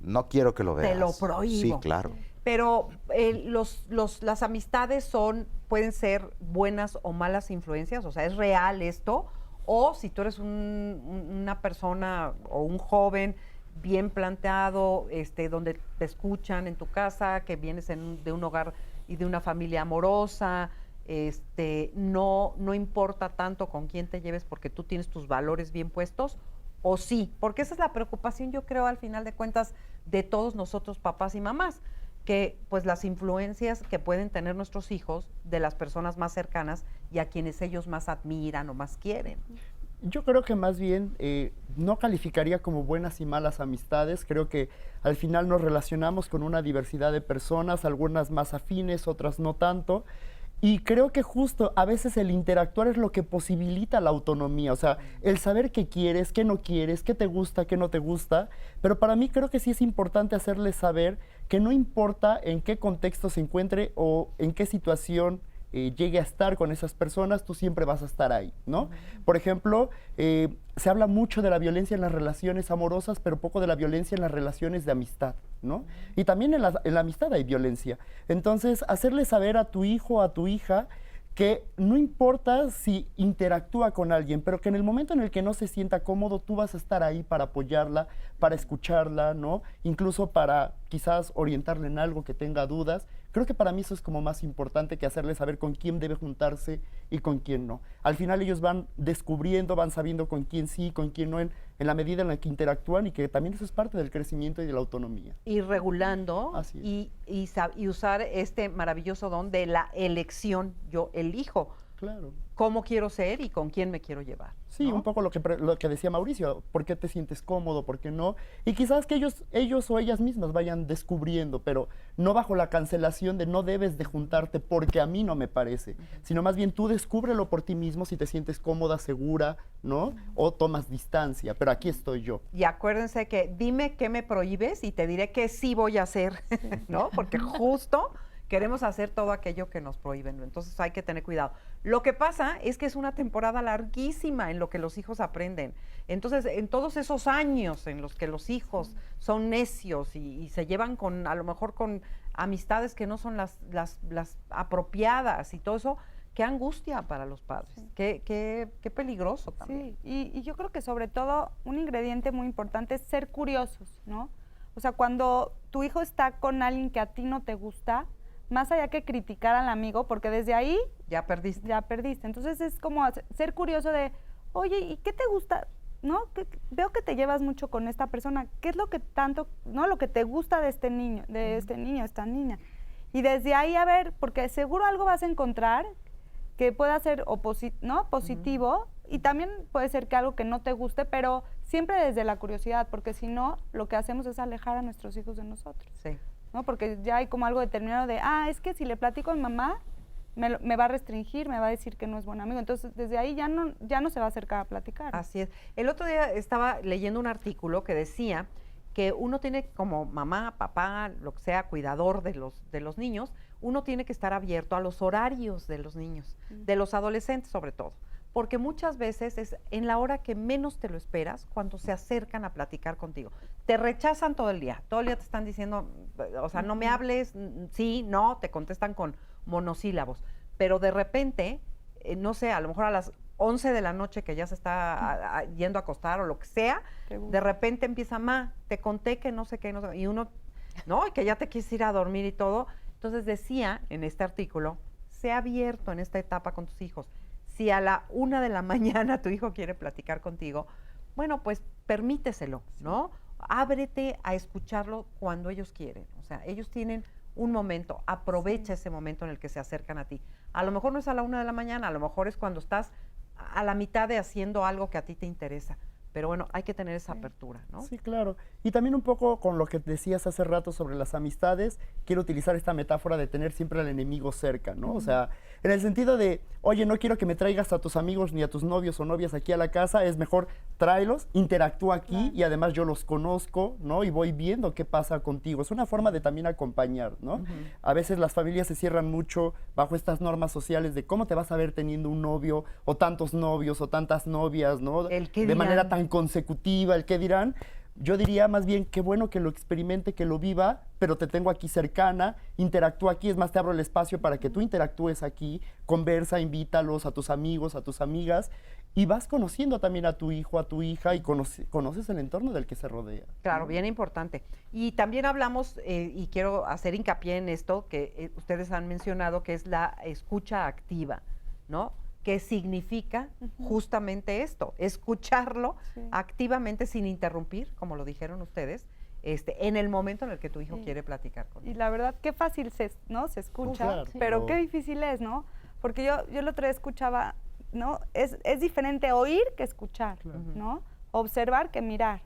Speaker 6: no quiero que lo veas.
Speaker 2: Te lo prohíbo.
Speaker 6: Sí, claro.
Speaker 2: Pero las amistades pueden ser buenas o malas influencias, o sea, ¿es real esto? O si tú eres una persona o un joven bien planteado, donde te escuchan en tu casa, que vienes de un hogar y de una familia amorosa, no importa tanto con quién te lleves porque tú tienes tus valores bien puestos, o sí, porque esa es la preocupación, yo creo, al final de cuentas, de todos nosotros, papás y mamás, que pues las influencias que pueden tener nuestros hijos de las personas más cercanas y a quienes ellos más admiran o más quieren.
Speaker 5: Yo creo que más bien no calificaría como buenas y malas amistades. Creo que al final nos relacionamos con una diversidad de personas, algunas más afines, otras no tanto. Y creo que justo a veces el interactuar es lo que posibilita la autonomía, o sea, el saber qué quieres, qué no quieres, qué te gusta, qué no te gusta. Pero para mí creo que sí es importante hacerles saber que no importa en qué contexto se encuentre o en qué situación llegue a estar con esas personas, tú siempre vas a estar ahí, ¿no? Por ejemplo, se habla mucho de la violencia en las relaciones amorosas, pero poco de la violencia en las relaciones de amistad, ¿no? Y también en la amistad hay violencia. Entonces, hacerle saber a tu hijo, a tu hija, que no importa si interactúa con alguien, pero que en el momento en el que no se sienta cómodo, tú vas a estar ahí para apoyarla, para escucharla, ¿no? Incluso para quizás orientarle en algo que tenga dudas. Creo que para mí eso es como más importante que hacerle saber con quién debe juntarse y con quién no. Al final ellos van descubriendo, van sabiendo con quién sí, con quién no, en la medida en la que interactúan, y que también eso es parte del crecimiento y de la autonomía.
Speaker 2: Y regulando y usar este maravilloso don de la elección. Yo elijo cómo quiero ser y con quién me quiero llevar.
Speaker 5: Sí, ¿no? Un poco lo que decía Mauricio, ¿por qué te sientes cómodo, por qué no? Y quizás que ellos o ellas mismas vayan descubriendo, pero no bajo la cancelación de no debes de juntarte porque a mí no me parece, sino más bien tú descúbrelo por ti mismo si te sientes cómoda, segura, ¿no? O tomas distancia, pero aquí estoy yo.
Speaker 2: Y acuérdense que dime qué me prohíbes y te diré qué sí voy a hacer, ¿no? Porque justo queremos hacer todo aquello que nos prohíben, entonces hay que tener cuidado. Lo que pasa es que es una temporada larguísima en lo que los hijos aprenden. Entonces, en todos esos años en los que los hijos son necios y se llevan a lo mejor con amistades que no son las apropiadas y todo eso, qué angustia para los padres, qué peligroso también.
Speaker 4: Sí, y yo creo que sobre todo un ingrediente muy importante es ser curiosos, ¿no? O sea, cuando tu hijo está con alguien que a ti no te gusta, más allá que criticar al amigo, porque desde ahí
Speaker 2: ya perdiste.
Speaker 4: Entonces es como ser curioso de, oye, ¿y qué te gusta? ¿No? Veo que te llevas mucho con esta persona. ¿Qué es lo que tanto, no, lo que te gusta de este niño, esta niña? Y desde ahí, a ver, porque seguro algo vas a encontrar que pueda ser positivo, y también puede ser que algo que no te guste, pero siempre desde la curiosidad, porque si no, lo que hacemos es alejar a nuestros hijos de nosotros.
Speaker 2: Sí.
Speaker 4: ¿No? Porque ya hay como algo determinado de, es que si le platico a mi mamá, me va a restringir, me va a decir que no es buen amigo. Entonces, desde ahí ya no se va a acercar a platicar.
Speaker 2: Así es. El otro día estaba leyendo un artículo que decía que uno tiene, como mamá, papá, lo que sea, cuidador de los niños, uno tiene que estar abierto a los horarios de los niños, de los adolescentes sobre todo. Porque muchas veces es en la hora que menos te lo esperas cuando se acercan a platicar contigo. Te rechazan todo el día te están diciendo, o sea, no me hables, sí, no, te contestan con monosílabos. Pero de repente, no sé, a lo mejor a las 11 de la noche que ya se está yendo a acostar o lo que sea, de repente empieza, te conté que no sé qué, no sé, y uno, no, y que ya te quieres ir a dormir y todo. Entonces decía en este artículo, sé abierto en esta etapa con tus hijos. Si a la 1 de la mañana tu hijo quiere platicar contigo, bueno, pues permíteselo, ¿no? Ábrete a escucharlo cuando ellos quieren. O sea, ellos tienen un momento, aprovecha ese momento en el que se acercan a ti. A lo mejor no es a la 1 de la mañana, a lo mejor es cuando estás a la mitad de haciendo algo que a ti te interesa. Pero bueno, hay que tener esa apertura, ¿no?
Speaker 5: Sí, claro. Y también un poco con lo que decías hace rato sobre las amistades, quiero utilizar esta metáfora de tener siempre al enemigo cerca, ¿no? O sea, en el sentido de, oye, no quiero que me traigas a tus amigos ni a tus novios o novias aquí a la casa, es mejor tráelos, interactúa aquí y además yo los conozco, ¿no? Y voy viendo qué pasa contigo. Es una forma de también acompañar, ¿no? A veces las familias se cierran mucho bajo estas normas sociales de cómo te vas a ver teniendo un novio o tantos novios o tantas novias, ¿no? De manera tan consecutiva, el qué dirán. Yo diría más bien, qué bueno que lo experimente, que lo viva, pero te tengo aquí cercana, interactúa aquí, es más, te abro el espacio para que tú interactúes aquí, conversa, invítalos a tus amigos, a tus amigas, y vas conociendo también a tu hijo, a tu hija, y conoces el entorno del que se rodea.
Speaker 2: Claro, bien importante. Y también hablamos, y quiero hacer hincapié en esto, que ustedes han mencionado, que es la escucha activa, ¿no? ¿Qué significa justamente esto? Escucharlo activamente sin interrumpir, como lo dijeron ustedes, en el momento en el que tu hijo quiere platicar con él.
Speaker 4: Y la verdad, qué fácil se escucha,
Speaker 5: claro,
Speaker 4: pero qué difícil es, ¿no? Porque yo el otro día escuchaba, ¿no? Es diferente oír que escuchar, ¿no? Observar que mirar,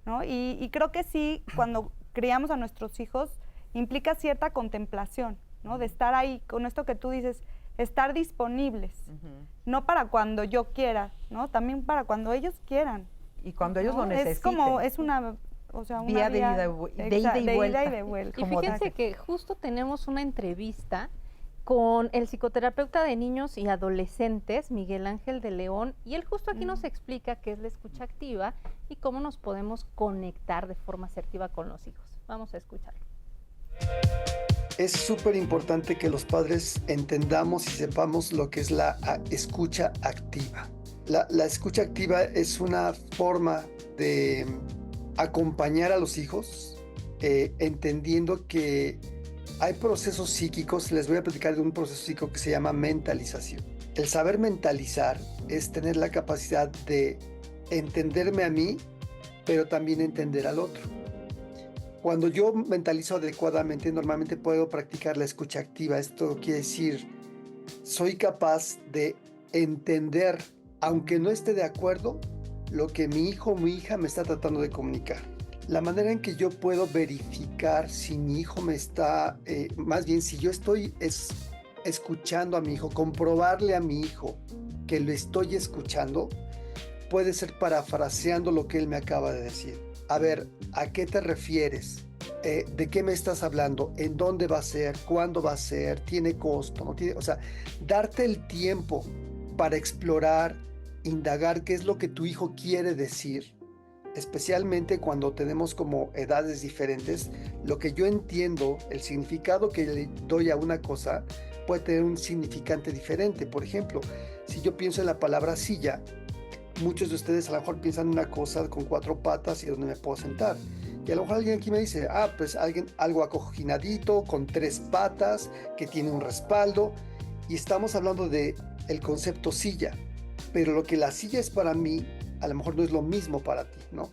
Speaker 4: ¿no? Y creo que sí, cuando criamos a nuestros hijos, implica cierta contemplación, ¿no? De estar ahí, con esto que tú dices, estar disponibles, no para cuando yo quiera, ¿no? También para cuando ellos quieran.
Speaker 2: Y cuando ellos lo necesiten.
Speaker 4: Es como, es una, o sea, una
Speaker 2: vía de ida y de vuelta.
Speaker 3: Y fíjense que justo tenemos una entrevista con el psicoterapeuta de niños y adolescentes, Miguel Ángel de León, y él justo aquí nos explica qué es la escucha activa y cómo nos podemos conectar de forma asertiva con los hijos. Vamos a escucharlo.
Speaker 17: Es súper importante que los padres entendamos y sepamos lo que es la escucha activa. La escucha activa es una forma de acompañar a los hijos, entendiendo que hay procesos psíquicos. Les voy a platicar de un proceso psíquico que se llama mentalización. El saber mentalizar es tener la capacidad de entenderme a mí, pero también entender al otro. Cuando yo mentalizo adecuadamente, normalmente puedo practicar la escucha activa. Esto quiere decir, soy capaz de entender, aunque no esté de acuerdo, lo que mi hijo o mi hija me está tratando de comunicar. La manera en que yo puedo verificar si mi hijo me está, más bien si yo estoy escuchando a mi hijo, comprobarle a mi hijo que lo estoy escuchando, puede ser parafraseando lo que él me acaba de decir. A ver, ¿a qué te refieres? ¿De qué me estás hablando? ¿En dónde va a ser? ¿Cuándo va a ser? ¿Tiene costo? ¿No tiene? O sea, darte el tiempo para explorar, indagar qué es lo que tu hijo quiere decir, especialmente cuando tenemos como edades diferentes. Lo que yo entiendo, el significado que le doy a una cosa puede tener un significante diferente. Por ejemplo, si yo pienso en la palabra silla, muchos de ustedes a lo mejor piensan en una cosa con 4 patas y donde me puedo sentar. Y a lo mejor alguien aquí me dice, pues algo acojinadito, con 3 patas, que tiene un respaldo. Y estamos hablando de el concepto silla. Pero lo que la silla es para mí, a lo mejor no es lo mismo para ti, ¿no?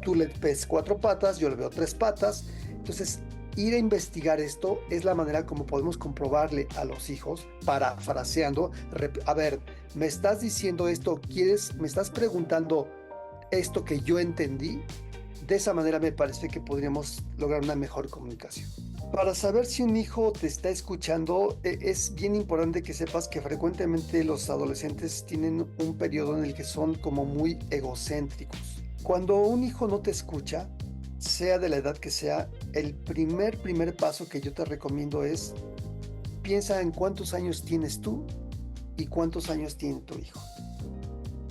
Speaker 17: Tú le ves 4 patas, yo le veo 3 patas. Entonces, ir a investigar esto es la manera como podemos comprobarle a los hijos, parafraseando, a ver, me estás diciendo esto, me estás preguntando esto que yo entendí. De esa manera me parece que podríamos lograr una mejor comunicación. Para saber si un hijo te está escuchando, es bien importante que sepas que frecuentemente los adolescentes tienen un periodo en el que son como muy egocéntricos. Cuando un hijo no te escucha, sea de la edad que sea, el primer paso que yo te recomiendo es piensa en cuántos años tienes tú y cuántos años tiene tu hijo.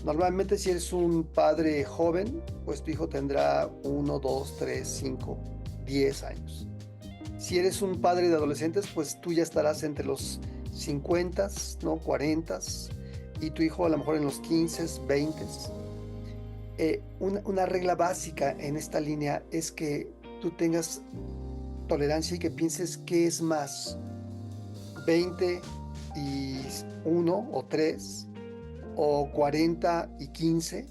Speaker 17: Normalmente si eres un padre joven, pues tu hijo tendrá 1, 2, 3, 5, 10 años. Si eres un padre de adolescentes, pues tú ya estarás entre los 50, ¿no? 40, y tu hijo a lo mejor en los 15, 20. Una regla básica en esta línea es que tú tengas tolerancia y que pienses qué es más, 20 y 1 o 3 o 40 y 15,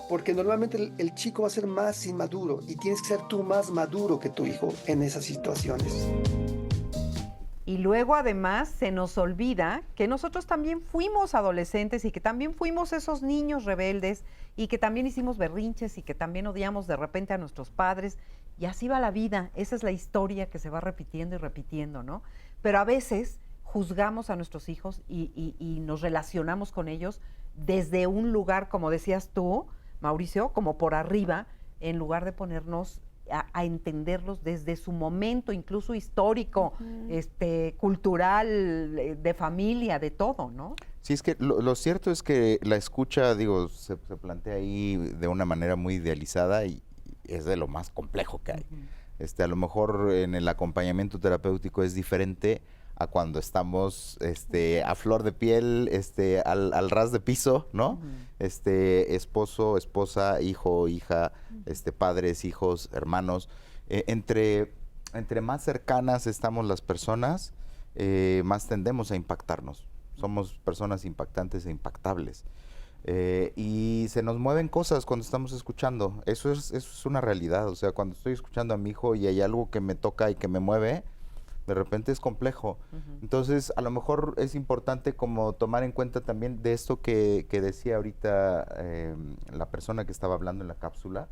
Speaker 17: porque normalmente el chico va a ser más inmaduro y tienes que ser tú más maduro que tu hijo en esas situaciones.
Speaker 2: Y luego además se nos olvida que nosotros también fuimos adolescentes y que también fuimos esos niños rebeldes y que también hicimos berrinches y que también odiamos de repente a nuestros padres, y así va la vida. Esa es la historia que se va repitiendo y repitiendo, ¿no? Pero a veces juzgamos a nuestros hijos y nos relacionamos con ellos desde un lugar, como decías tú, Mauricio, como por arriba, en lugar de ponernos a entenderlos desde su momento, incluso histórico, cultural, de familia, de todo, ¿no?
Speaker 6: Sí, es que lo cierto es que la escucha, digo, se plantea ahí de una manera muy idealizada y es de lo más complejo que hay. A lo mejor en el acompañamiento terapéutico es diferente a cuando estamos a flor de piel, al ras de piso, ¿no? Esposo, esposa, hijo, hija, padres, hijos, hermanos. Entre más cercanas estamos las personas, más tendemos a impactarnos. Somos personas impactantes e impactables. Y se nos mueven cosas cuando estamos escuchando. Eso es una realidad. O sea, cuando estoy escuchando a mi hijo y hay algo que me toca y que me mueve, de repente es complejo. Entonces, a lo mejor es importante como tomar en cuenta también de esto que decía ahorita la persona que estaba hablando en la cápsula.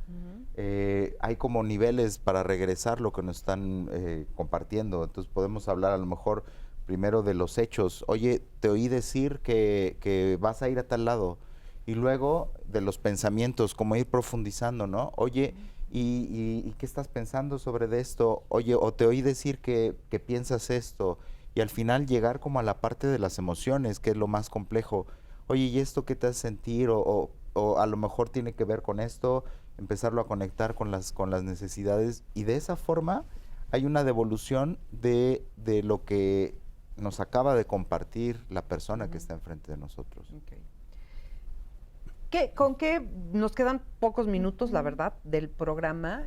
Speaker 6: Hay como niveles para regresar lo que nos están compartiendo. Entonces, podemos hablar a lo mejor primero de los hechos. Oye, te oí decir que vas a ir a tal lado. Y luego de los pensamientos, como ir profundizando, ¿no? Oye, ¿y qué estás pensando sobre de esto? Oye, o te oí decir que piensas esto. Y al final llegar como a la parte de las emociones, que es lo más complejo. Oye, ¿y esto qué te hace sentir? O a lo mejor tiene que ver con esto, empezarlo a conectar con las necesidades. Y de esa forma hay una devolución de lo que nos acaba de compartir la persona que está enfrente de nosotros.
Speaker 2: ¿Con qué nos quedan pocos minutos, la verdad, del programa?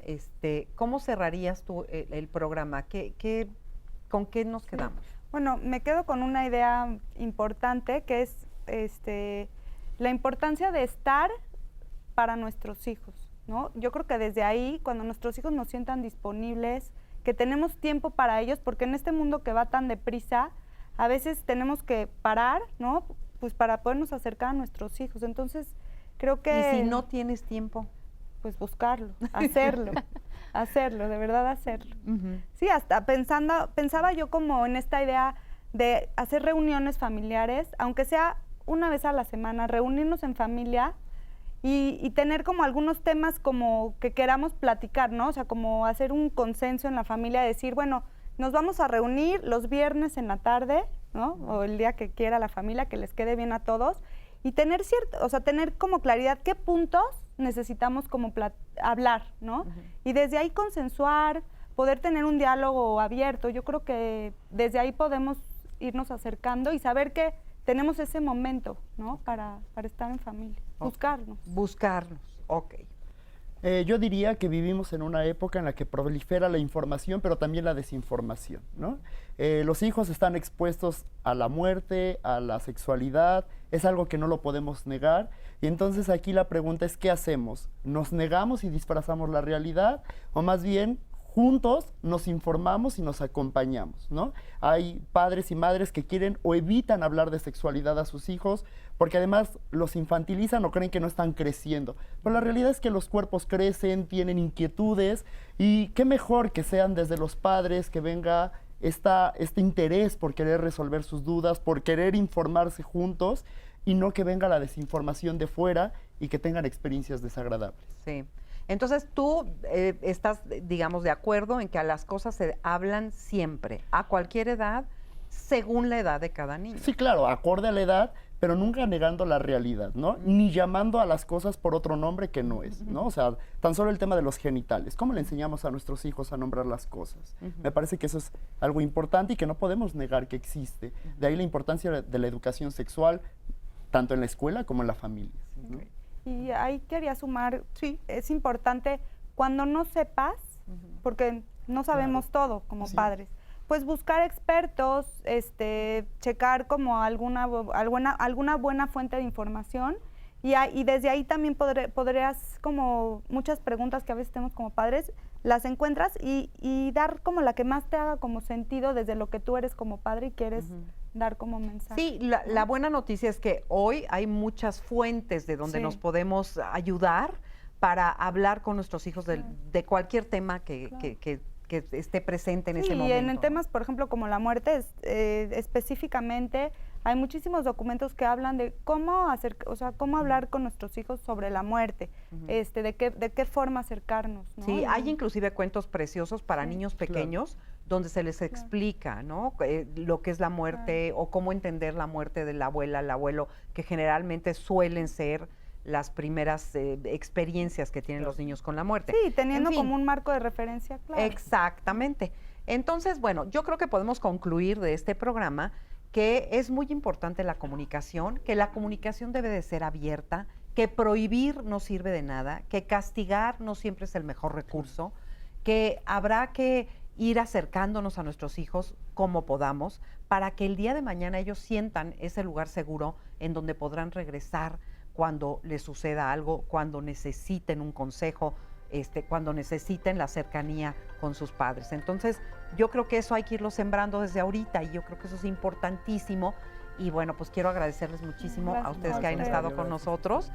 Speaker 2: ¿Cómo cerrarías tú el programa? ¿Con qué nos quedamos?
Speaker 4: Bueno, me quedo con una idea importante que es la importancia de estar para nuestros hijos, ¿no? Yo creo que desde ahí, cuando nuestros hijos nos sientan disponibles, que tenemos tiempo para ellos, porque en este mundo que va tan deprisa, a veces tenemos que parar, ¿no? Pues para podernos acercar a nuestros hijos. Entonces, creo que...
Speaker 2: ¿Y si no tienes tiempo?
Speaker 4: Pues buscarlo, hacerlo, de verdad hacerlo. Sí, hasta pensaba yo como en esta idea de hacer reuniones familiares, aunque sea una vez a la semana, reunirnos en familia y tener como algunos temas como que queramos platicar, ¿no? O sea, como hacer un consenso en la familia, decir, bueno, nos vamos a reunir los viernes en la tarde, ¿no? O el día que quiera la familia, que les quede bien a todos, y tener tener como claridad qué puntos necesitamos como hablar, ¿no? Y desde ahí consensuar, poder tener un diálogo abierto. Yo creo que desde ahí podemos irnos acercando y saber que tenemos ese momento, ¿no? Para estar en familia, buscarnos.
Speaker 2: Ok.
Speaker 5: Yo diría que vivimos en una época en la que prolifera la información, pero también la desinformación, ¿no? Los hijos están expuestos a la muerte, a la sexualidad, es algo que no lo podemos negar. Y entonces aquí la pregunta es, ¿qué hacemos? ¿Nos negamos y disfrazamos la realidad? ¿O más bien juntos nos informamos y nos acompañamos, ¿no? Hay padres y madres que quieren o evitan hablar de sexualidad a sus hijos porque además los infantilizan o creen que no están creciendo. Pero la realidad es que los cuerpos crecen, tienen inquietudes y qué mejor que sean desde los padres que venga este interés por querer resolver sus dudas, por querer informarse juntos y no que venga la desinformación de fuera y que tengan experiencias desagradables.
Speaker 2: Sí. Entonces tú estás, digamos, de acuerdo en que a las cosas se hablan siempre, a cualquier edad, según la edad de cada niño.
Speaker 5: Sí, claro, acorde a la edad, pero nunca negando la realidad, ¿no? Ni llamando a las cosas por otro nombre que no es, ¿no? O sea, tan solo el tema de los genitales. ¿Cómo le enseñamos a nuestros hijos a nombrar las cosas? Me parece que eso es algo importante y que no podemos negar que existe. De ahí la importancia de la educación sexual, tanto en la escuela como en la familia, ¿no?
Speaker 4: Y ahí quería sumar, sí, es importante cuando no sepas, porque no sabemos todo como padres, pues buscar expertos, checar como alguna buena fuente de información y desde ahí también podrías como muchas preguntas que a veces tenemos como padres, las encuentras y dar como la que más te haga como sentido desde lo que tú eres como padre y quieres dar como mensaje.
Speaker 2: Sí, la buena noticia es que hoy hay muchas fuentes de donde nos podemos ayudar para hablar con nuestros hijos de cualquier tema que esté presente en ese momento.
Speaker 4: Y en temas, por ejemplo, como la muerte, específicamente, hay muchísimos documentos que hablan de cómo cómo hablar con nuestros hijos sobre la muerte, de qué forma acercarnos, ¿no?
Speaker 2: Sí, hay inclusive cuentos preciosos para niños pequeños donde se les explica, ¿no? Lo que es la muerte o cómo entender la muerte de la abuela, el abuelo, que generalmente suelen ser las primeras experiencias que tienen los niños con la muerte.
Speaker 4: Sí, teniendo
Speaker 2: En fin.
Speaker 4: como un marco de referencia claro.
Speaker 2: Exactamente. Entonces, bueno, yo creo que podemos concluir de este programa que es muy importante la comunicación, que la comunicación debe de ser abierta, que prohibir no sirve de nada, que castigar no siempre es el mejor recurso, que habrá que ir acercándonos a nuestros hijos como podamos para que el día de mañana ellos sientan ese lugar seguro en donde podrán regresar cuando les suceda algo, cuando necesiten un consejo, cuando necesiten la cercanía con sus padres. Entonces, yo creo que eso hay que irlo sembrando desde ahorita y yo creo que eso es importantísimo. Y bueno, pues quiero agradecerles muchísimo a ustedes que hayan estado con nosotros.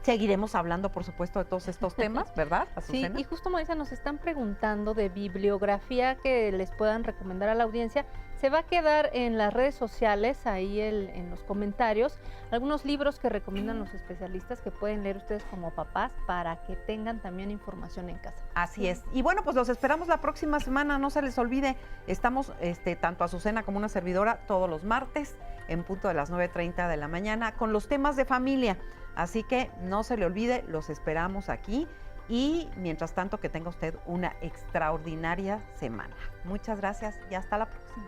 Speaker 2: Seguiremos hablando, por supuesto, de todos estos temas, ¿verdad, Azucena?
Speaker 3: Sí, y justo, Marisa, nos están preguntando de bibliografía que les puedan recomendar a la audiencia. Se va a quedar en las redes sociales, ahí en los comentarios, algunos libros que recomiendan los especialistas que pueden leer ustedes como papás para que tengan también información en casa.
Speaker 2: Así es. Y bueno, pues los esperamos la próxima semana, no se les olvide, estamos tanto Azucena como una servidora todos los martes en punto de las 9:30 de la mañana con los temas de familia. Así que no se le olvide, los esperamos aquí y mientras tanto que tenga usted una extraordinaria semana. Muchas gracias y hasta la próxima.